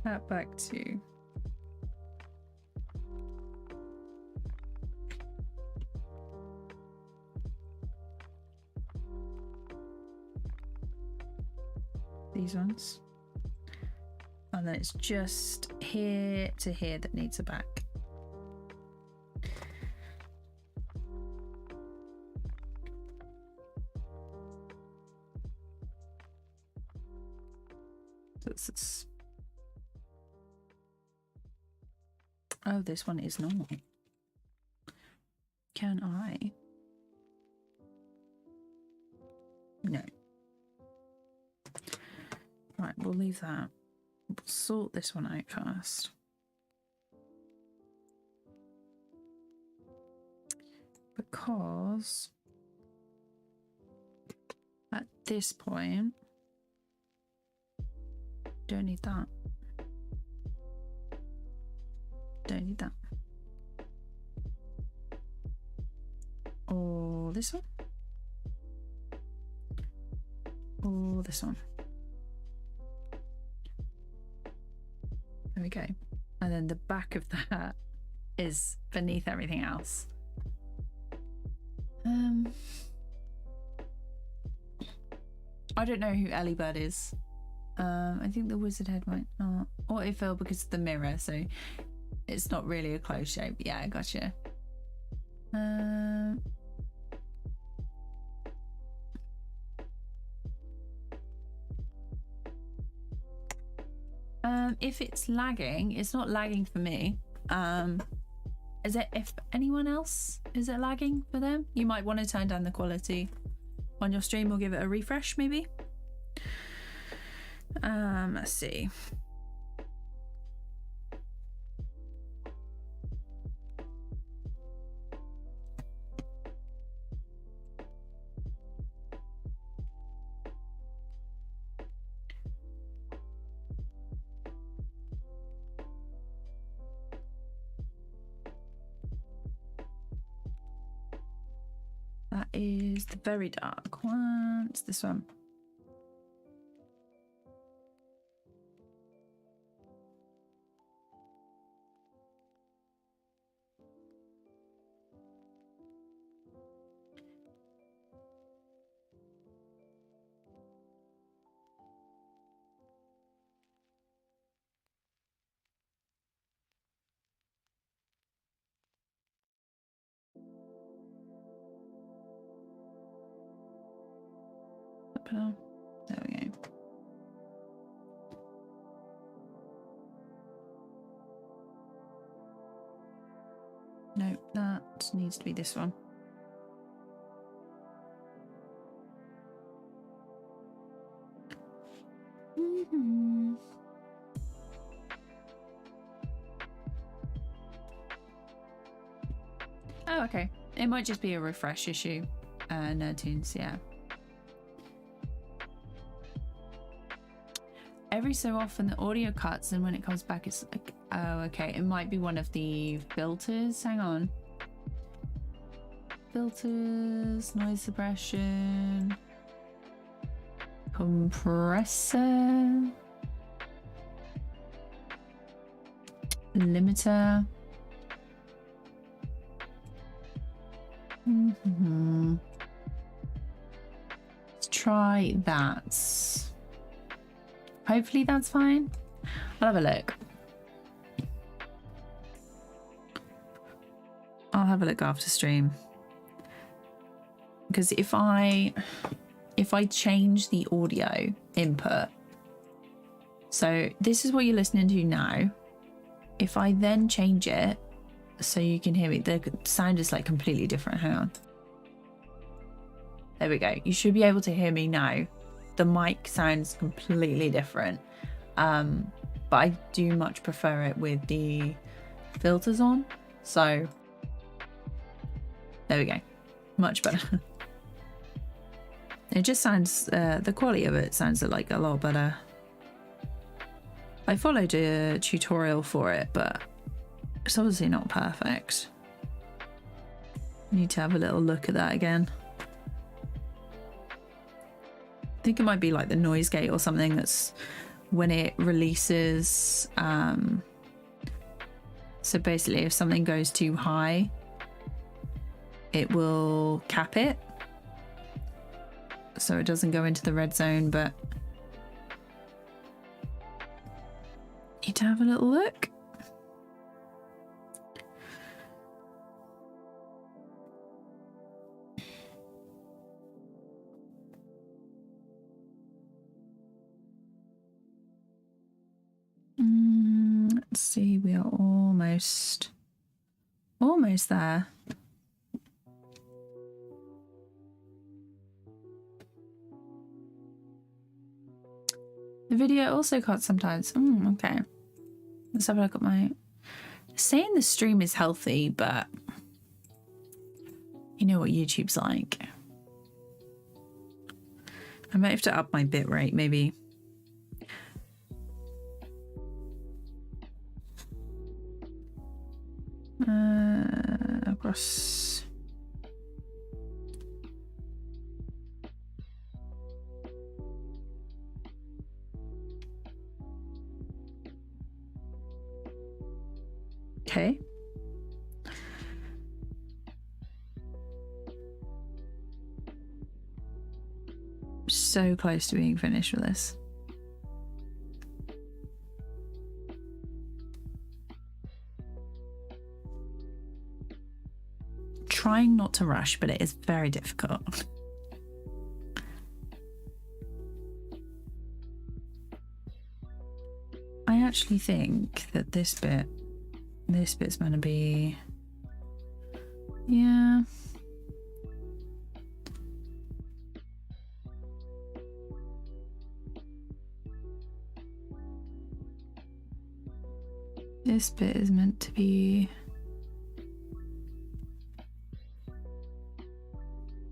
Hat back to. These ones. And then it's just here to here that needs a back. So this. Oh, this one is normal. Can I? No. Right, we'll leave that. We'll sort this one out first. Because at this point, don't need that. Don't need that. Or this one. Or this one. There we go. And then the back of that is beneath everything else. I don't know who Ellie Bird is. I think the wizard head might not. Or it fell because of the mirror, so it's not really a close shape. Yeah, I gotcha. If it's lagging, it's not lagging for me. Is it, if anyone else, is it lagging for them? You might want to turn down the quality on your stream or give it a refresh maybe. Let's see. That is the very dark one. It's this one. There we go. No, that needs to be this one. Oh, okay. It might just be a refresh issue. Nerdtoons, yeah. Every so often the audio cuts, and when it comes back it's like, oh, okay, it might be one of the filters. Hang on. Filters, noise suppression, compressor, limiter. Let's try that. Hopefully that's fine. I'll have a look. I'll have a look after stream. Because if I change the audio input, so this is what you're listening to now. If I then change it so you can hear me, the sound is like completely different. Hang on. There we go. You should be able to hear me now. The mic sounds completely different. But I do much prefer it with the filters on. So there we go. Much better. It just sounds, the quality of it sounds like a lot better. I followed a tutorial for it, but it's obviously not perfect. Need to have a little look at that again. I think it might be like the noise gate or something that's when it releases. So basically if something goes too high, it will cap it. So it doesn't go into the red zone, but need to have a little look. Let's see, we are almost there. The video also cuts sometimes. Okay. Let's have a look at my... Saying the stream is healthy, but you know what YouTube's like. I might have to up my bitrate, maybe. Across. Okay. So close to being finished with this. Trying not to rush, but it is very difficult. I actually think that this bit's gonna be, yeah. This bit is meant to be.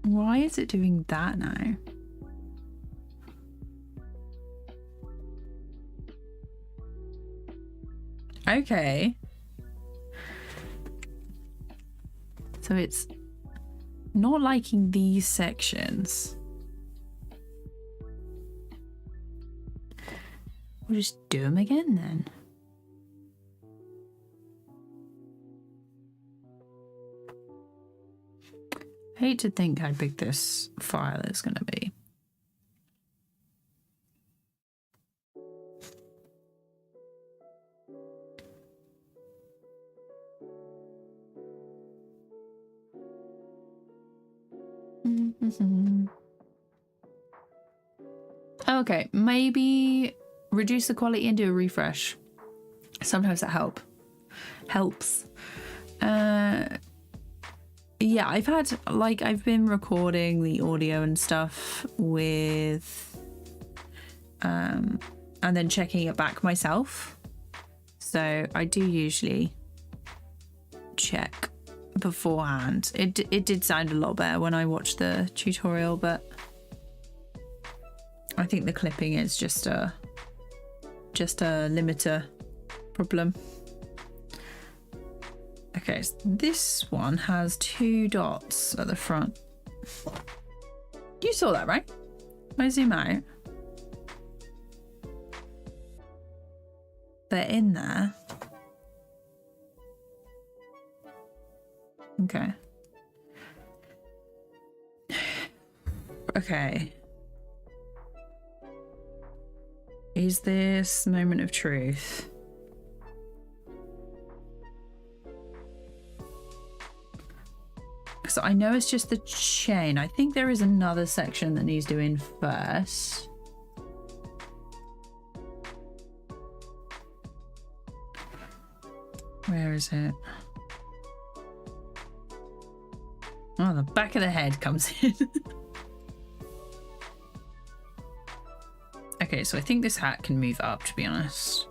Why is it doing that now? Okay. So it's not liking these sections. We'll just do them again then. I hate to think how big this file is going to be. Okay, maybe reduce the quality and do a refresh. Sometimes that helps. Yeah, I've been recording the audio and stuff with and then checking it back myself. So I do usually check beforehand. It did sound a lot better when I watched the tutorial, but I think the clipping is just a limiter problem. Okay, so this one has 2 dots at the front. You saw that, right? I zoom out. They're in there. Okay. Okay. Is this moment of truth? So I know it's just the chain. I think there is another section that needs doing first. Where is it? Oh, the back of the head comes in. Okay, so I think this hat can move up, to be honest.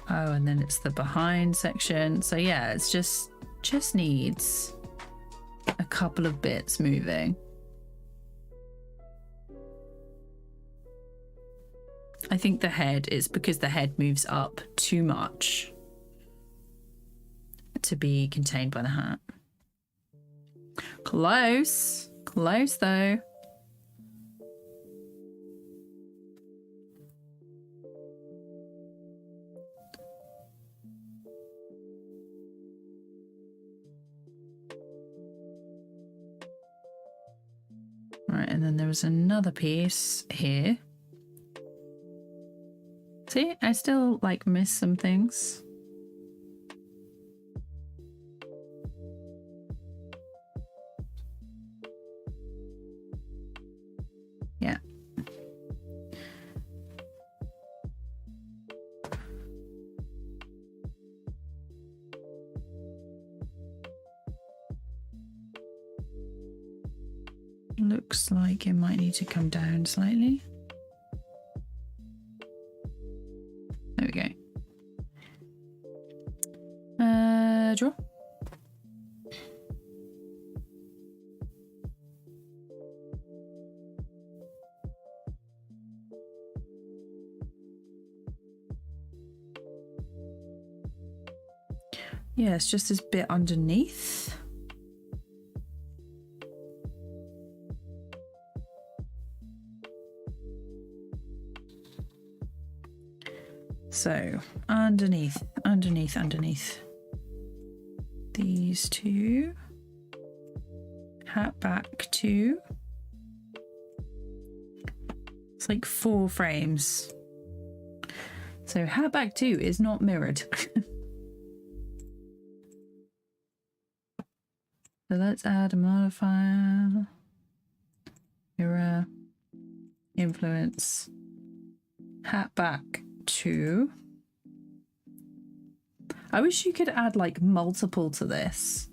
Oh, and then it's the behind section. So yeah, it's just needs a couple of bits moving. I think the head is because the head moves up too much to be contained by the hat. Close. Close though. Right, and then there was another piece here. See, I still like miss some things. Yeah. Looks like it might need to come down slightly. There we go. Draw. Yeah, it's just this bit underneath. So underneath these two, hat back two. It's like 4 frames. So hat back two is not mirrored. So let's add a modifier, mirror, influence, hat back 2. I wish you could add like multiple to this.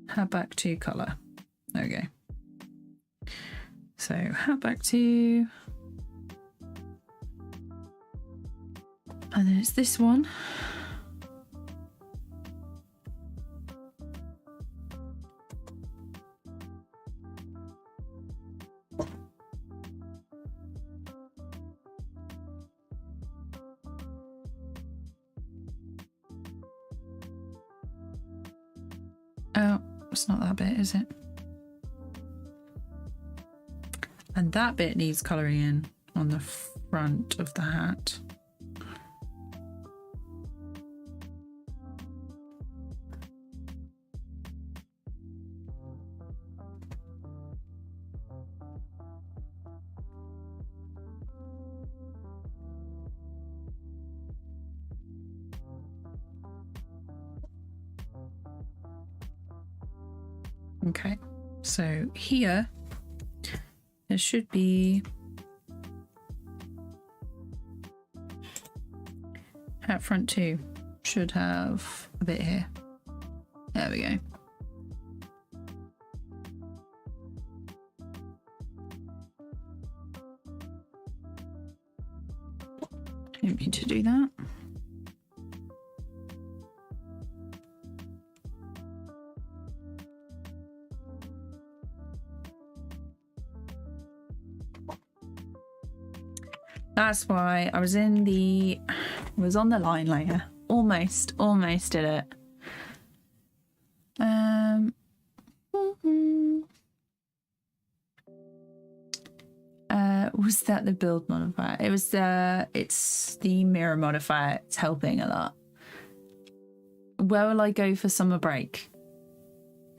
Hat back 2 color. There we go. So hat back 2. And then it's this one. Oh, it's not that bit, is it? And that bit needs colouring in on the front of the hat. Okay, so here there should be hat front 2 should have a bit here. There we go. Didn't mean to do that. That's why I was on the line layer. Almost did it. Was that the build modifier? It's the mirror modifier. It's helping a lot. Where will I go for summer break?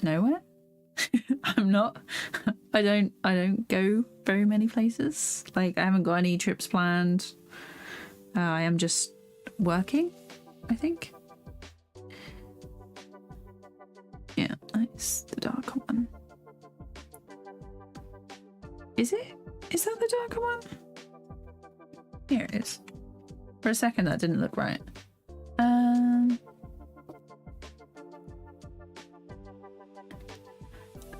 Nowhere? I'm I don't go very many places. Like, I haven't got any trips planned. I am just working, I think. Yeah, that's the darker one. Is it? Is that the darker one? Here it is. For a second that didn't look right.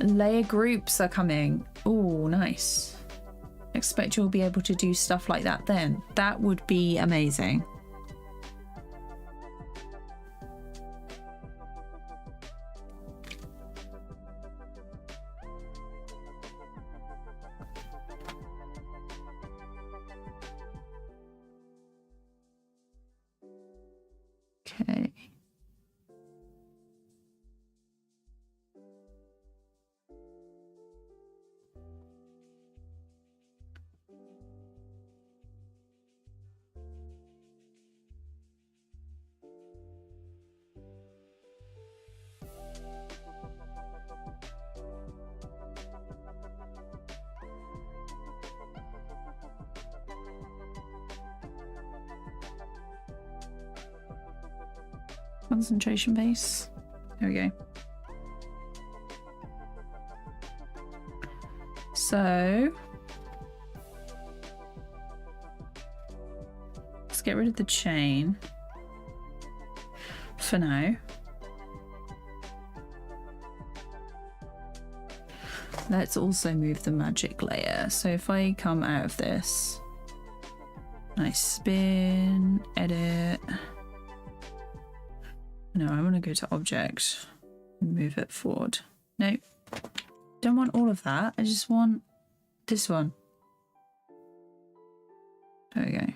Layer groups are coming. Oh, nice. Expect you'll be able to do stuff like that then. That would be amazing. Okay. Concentration base. There we go. So let's get rid of the chain for now. Let's also move the magic layer. So if I come out of this, nice spin, edit. No, I want to go to object and move it forward. No, don't want all of that. I just want this one. There we go.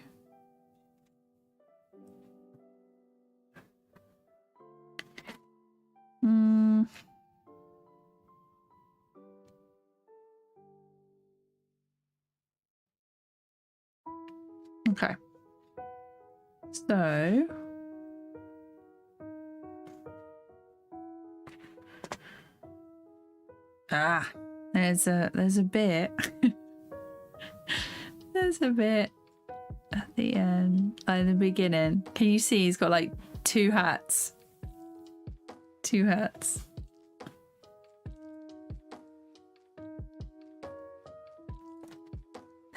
Okay. So there's a bit there's a bit at the end, at the beginning. Can you see he's got like two hats?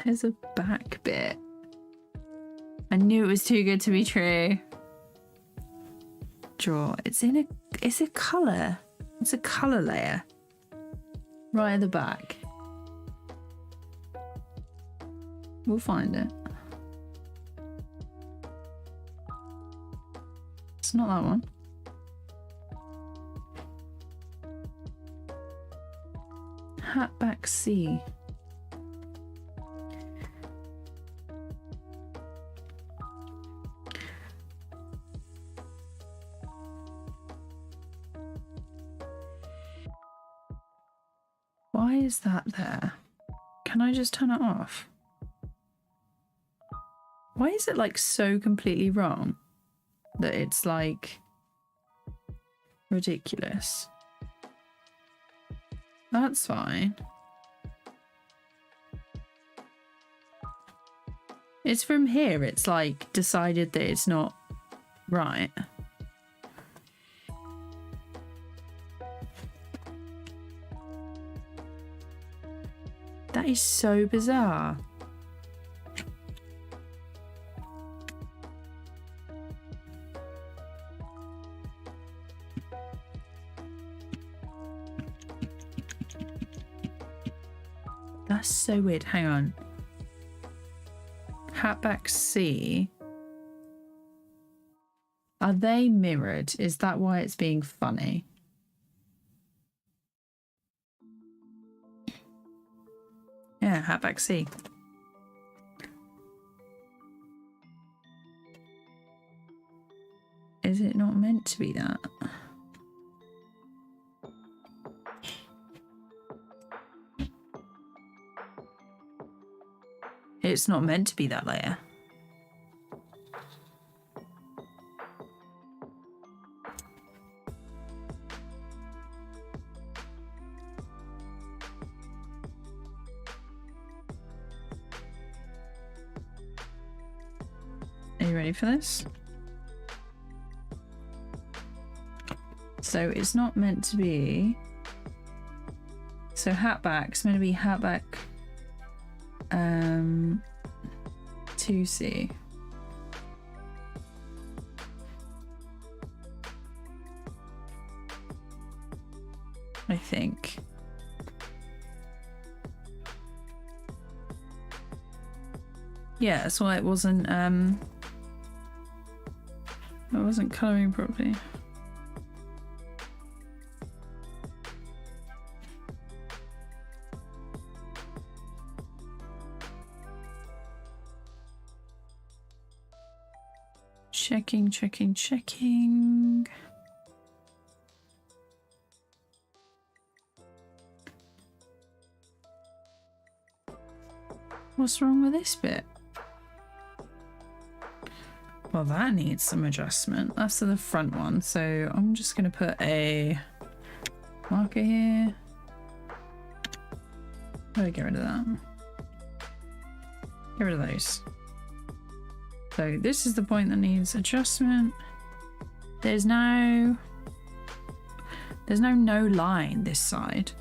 There's a back bit. I knew it was too good to be true. Draw. It's a colour. It's a colour layer. Right at the back. We'll find it. It's not that one. Hatback C. Why is that there? Can I just turn it off? Why is it like so completely wrong that it's like ridiculous? That's fine. It's from here, it's like decided that it's not right. That is so bizarre. That's so weird. Hang on. Hatback C. Are they mirrored? Is that why it's being funny? Yeah, Hatback C. Is it not meant to be that? It's not meant to be that layer. you ready for this? So it's not meant to be. So hatback's meant to be hatback 2C. I think. Yeah, that's why it wasn't colouring properly. Checking. What's wrong with this bit? Well, that needs some adjustment. That's the front one. So I'm just going to put a marker here. How do I get rid of that? Get rid of those. So this is the point that needs adjustment. There's no line this side.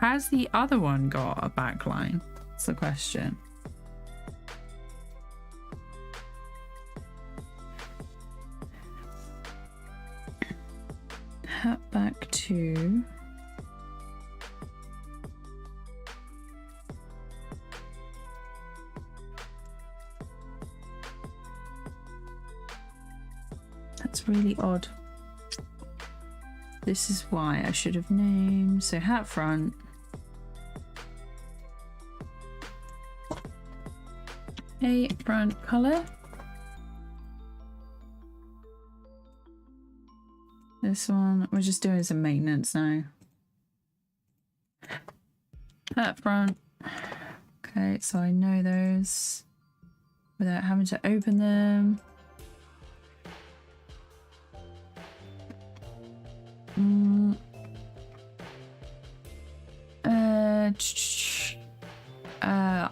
Has the other one got a back line? That's the question. Hat back to that's really odd. This is why I should have named. So hat front. A front color. This one, we're just doing some maintenance now. Hat front. Okay, so I know those without having to open them.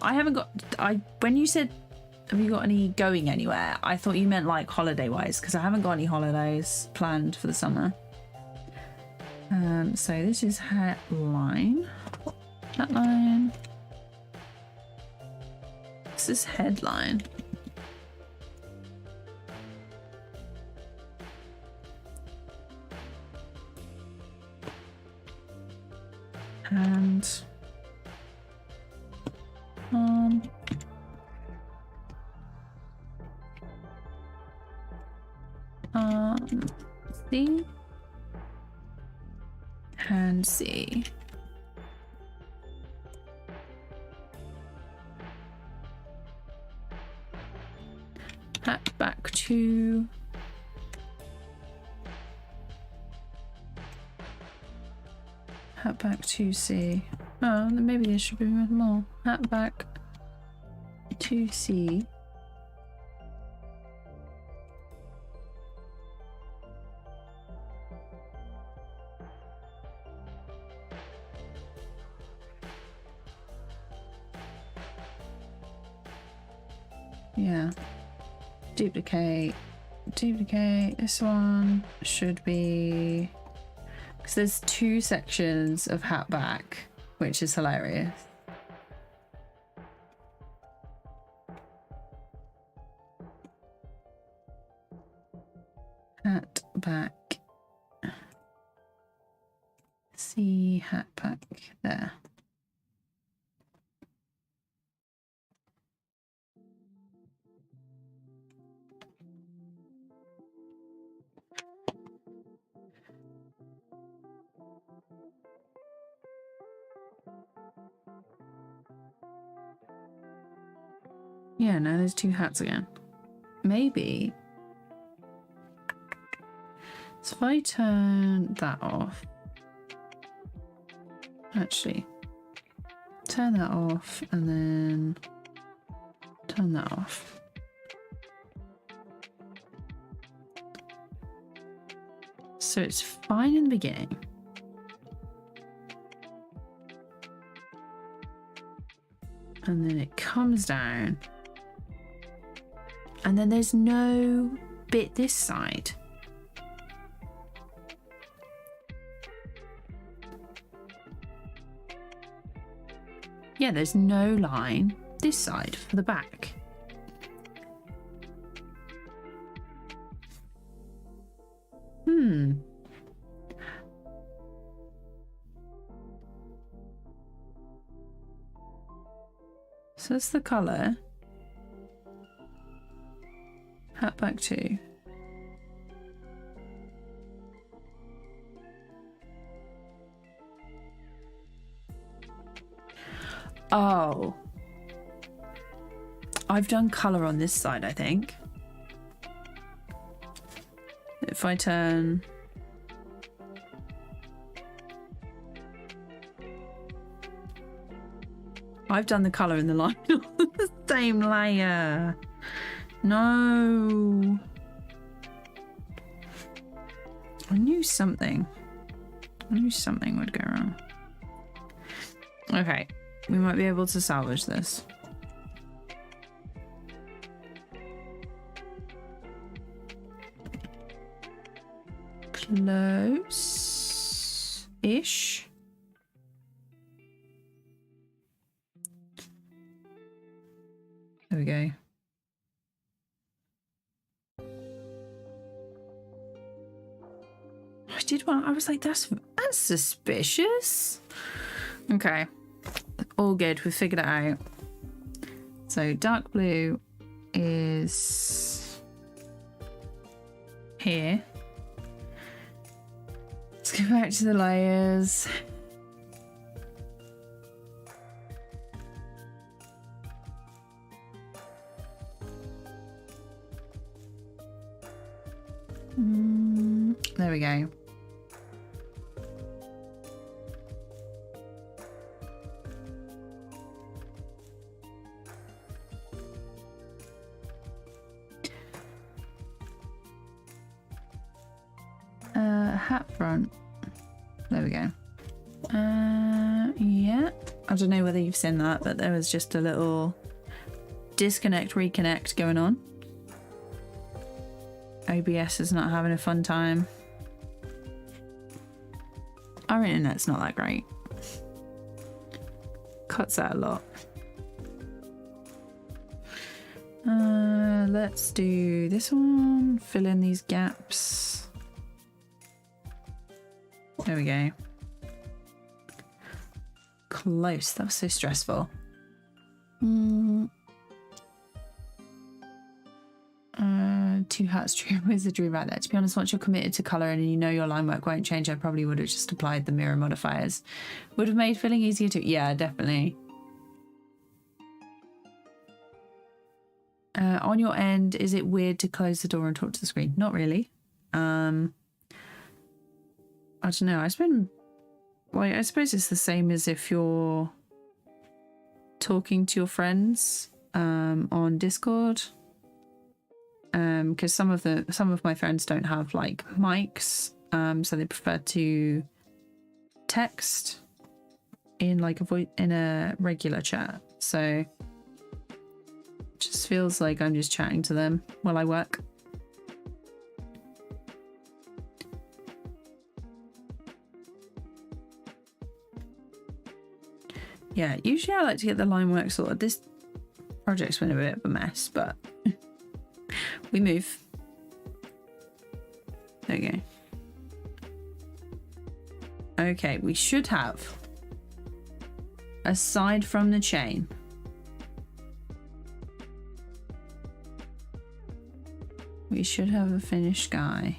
I haven't got. When you said, have you got any going anywhere? I thought you meant like holiday wise, because I haven't got any holidays planned for the summer. So this is hat line. Hat line. This is headline. And C and C. Hat back to hat back to C. Oh, then maybe there should be more. Hat back to C. Yeah. Duplicate. This one should be, because there's two sections of hat back, which is hilarious. Hat back. See hat back there. Yeah, now there's two hats again. Maybe. So if I turn that off. Actually, turn that off and then turn that off. So it's fine in the beginning. And then it comes down. And then there's no bit this side. Yeah, there's no line this side for the back. So that's the colour. Hat back 2. Oh. I've done colour on this side, I think. If I turn... I've done the colour in the line on the same layer. No. I knew something. I knew something would go wrong. Okay. We might be able to salvage this. Close-ish. There we go. I did one. I was like, that's suspicious. Okay. All good. We figured it out. So dark blue is here. Let's go back to the layers. There we go. Hat front. There we go. Yeah. I don't know whether you've seen that, but there was just a little disconnect, reconnect going on. OBS is not having a fun time. Our internet's not that great. Cuts out a lot. Let's do this one. Fill in these gaps. There we go. Close. That was so stressful. Two hats, true wizardry right there. To be honest, once you're committed to colour and you know your line work won't change, I probably would have just applied the mirror modifiers. Would have made filling easier too. Yeah, definitely. On your end, is it weird to close the door and talk to the screen? Not really. I don't know. I suppose it's the same as if you're talking to your friends on Discord. Because some of my friends don't have like mics, so they prefer to text in like in a regular chat. So it just feels like I'm just chatting to them while I work. Yeah, usually I like to get the line work sorted. This project's been a bit of a mess, but we move. There we go. Okay, we should have, aside from the chain, we should have a finished guy.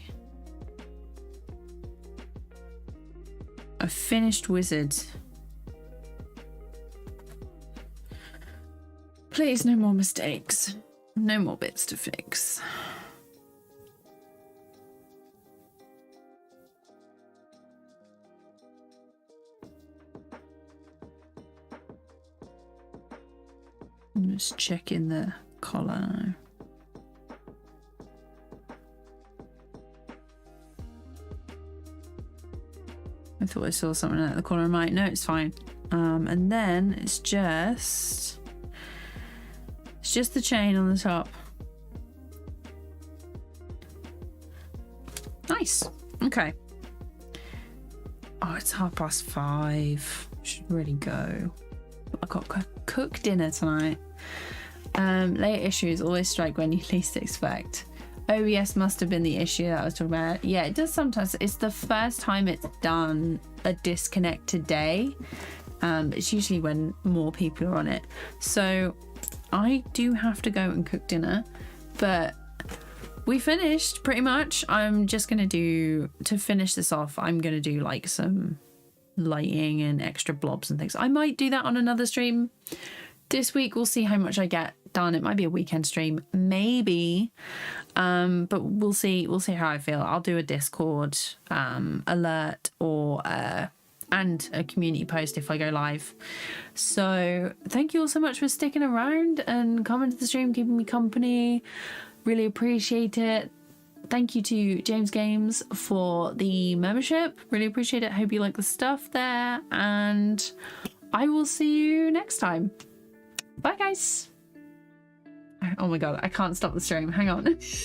A finished wizard. Please, no more mistakes. No more bits to fix. I'm just checking the collar now. I thought I saw something out of the corner of my eye. No, it's fine. And then it's just the chain on the top. Nice. Okay. Oh, it's 5:30. Should really go. I've got to cook dinner tonight. Late issues always strike when you least expect. OBS must have been the issue that I was talking about. Yeah, it does sometimes. It's the first time it's done a disconnect today. It's usually when more people are on it. So I do have to go and cook dinner, but we finished pretty much. I'm just going to do, to finish this off, I'm going to do like some lighting and extra blobs and things. I might do that on another stream this week. We'll see how much I get done. It might be a weekend stream, maybe, but we'll see how I feel. I'll do a Discord alert or and a community post if I go live. So thank you all so much for sticking around and coming to the stream, keeping me company. Really appreciate it. Thank you to James Games for the membership. Really appreciate it. Hope you like the stuff there, and I will see you next time. Bye guys. Oh my god, I can't stop the stream. Hang on.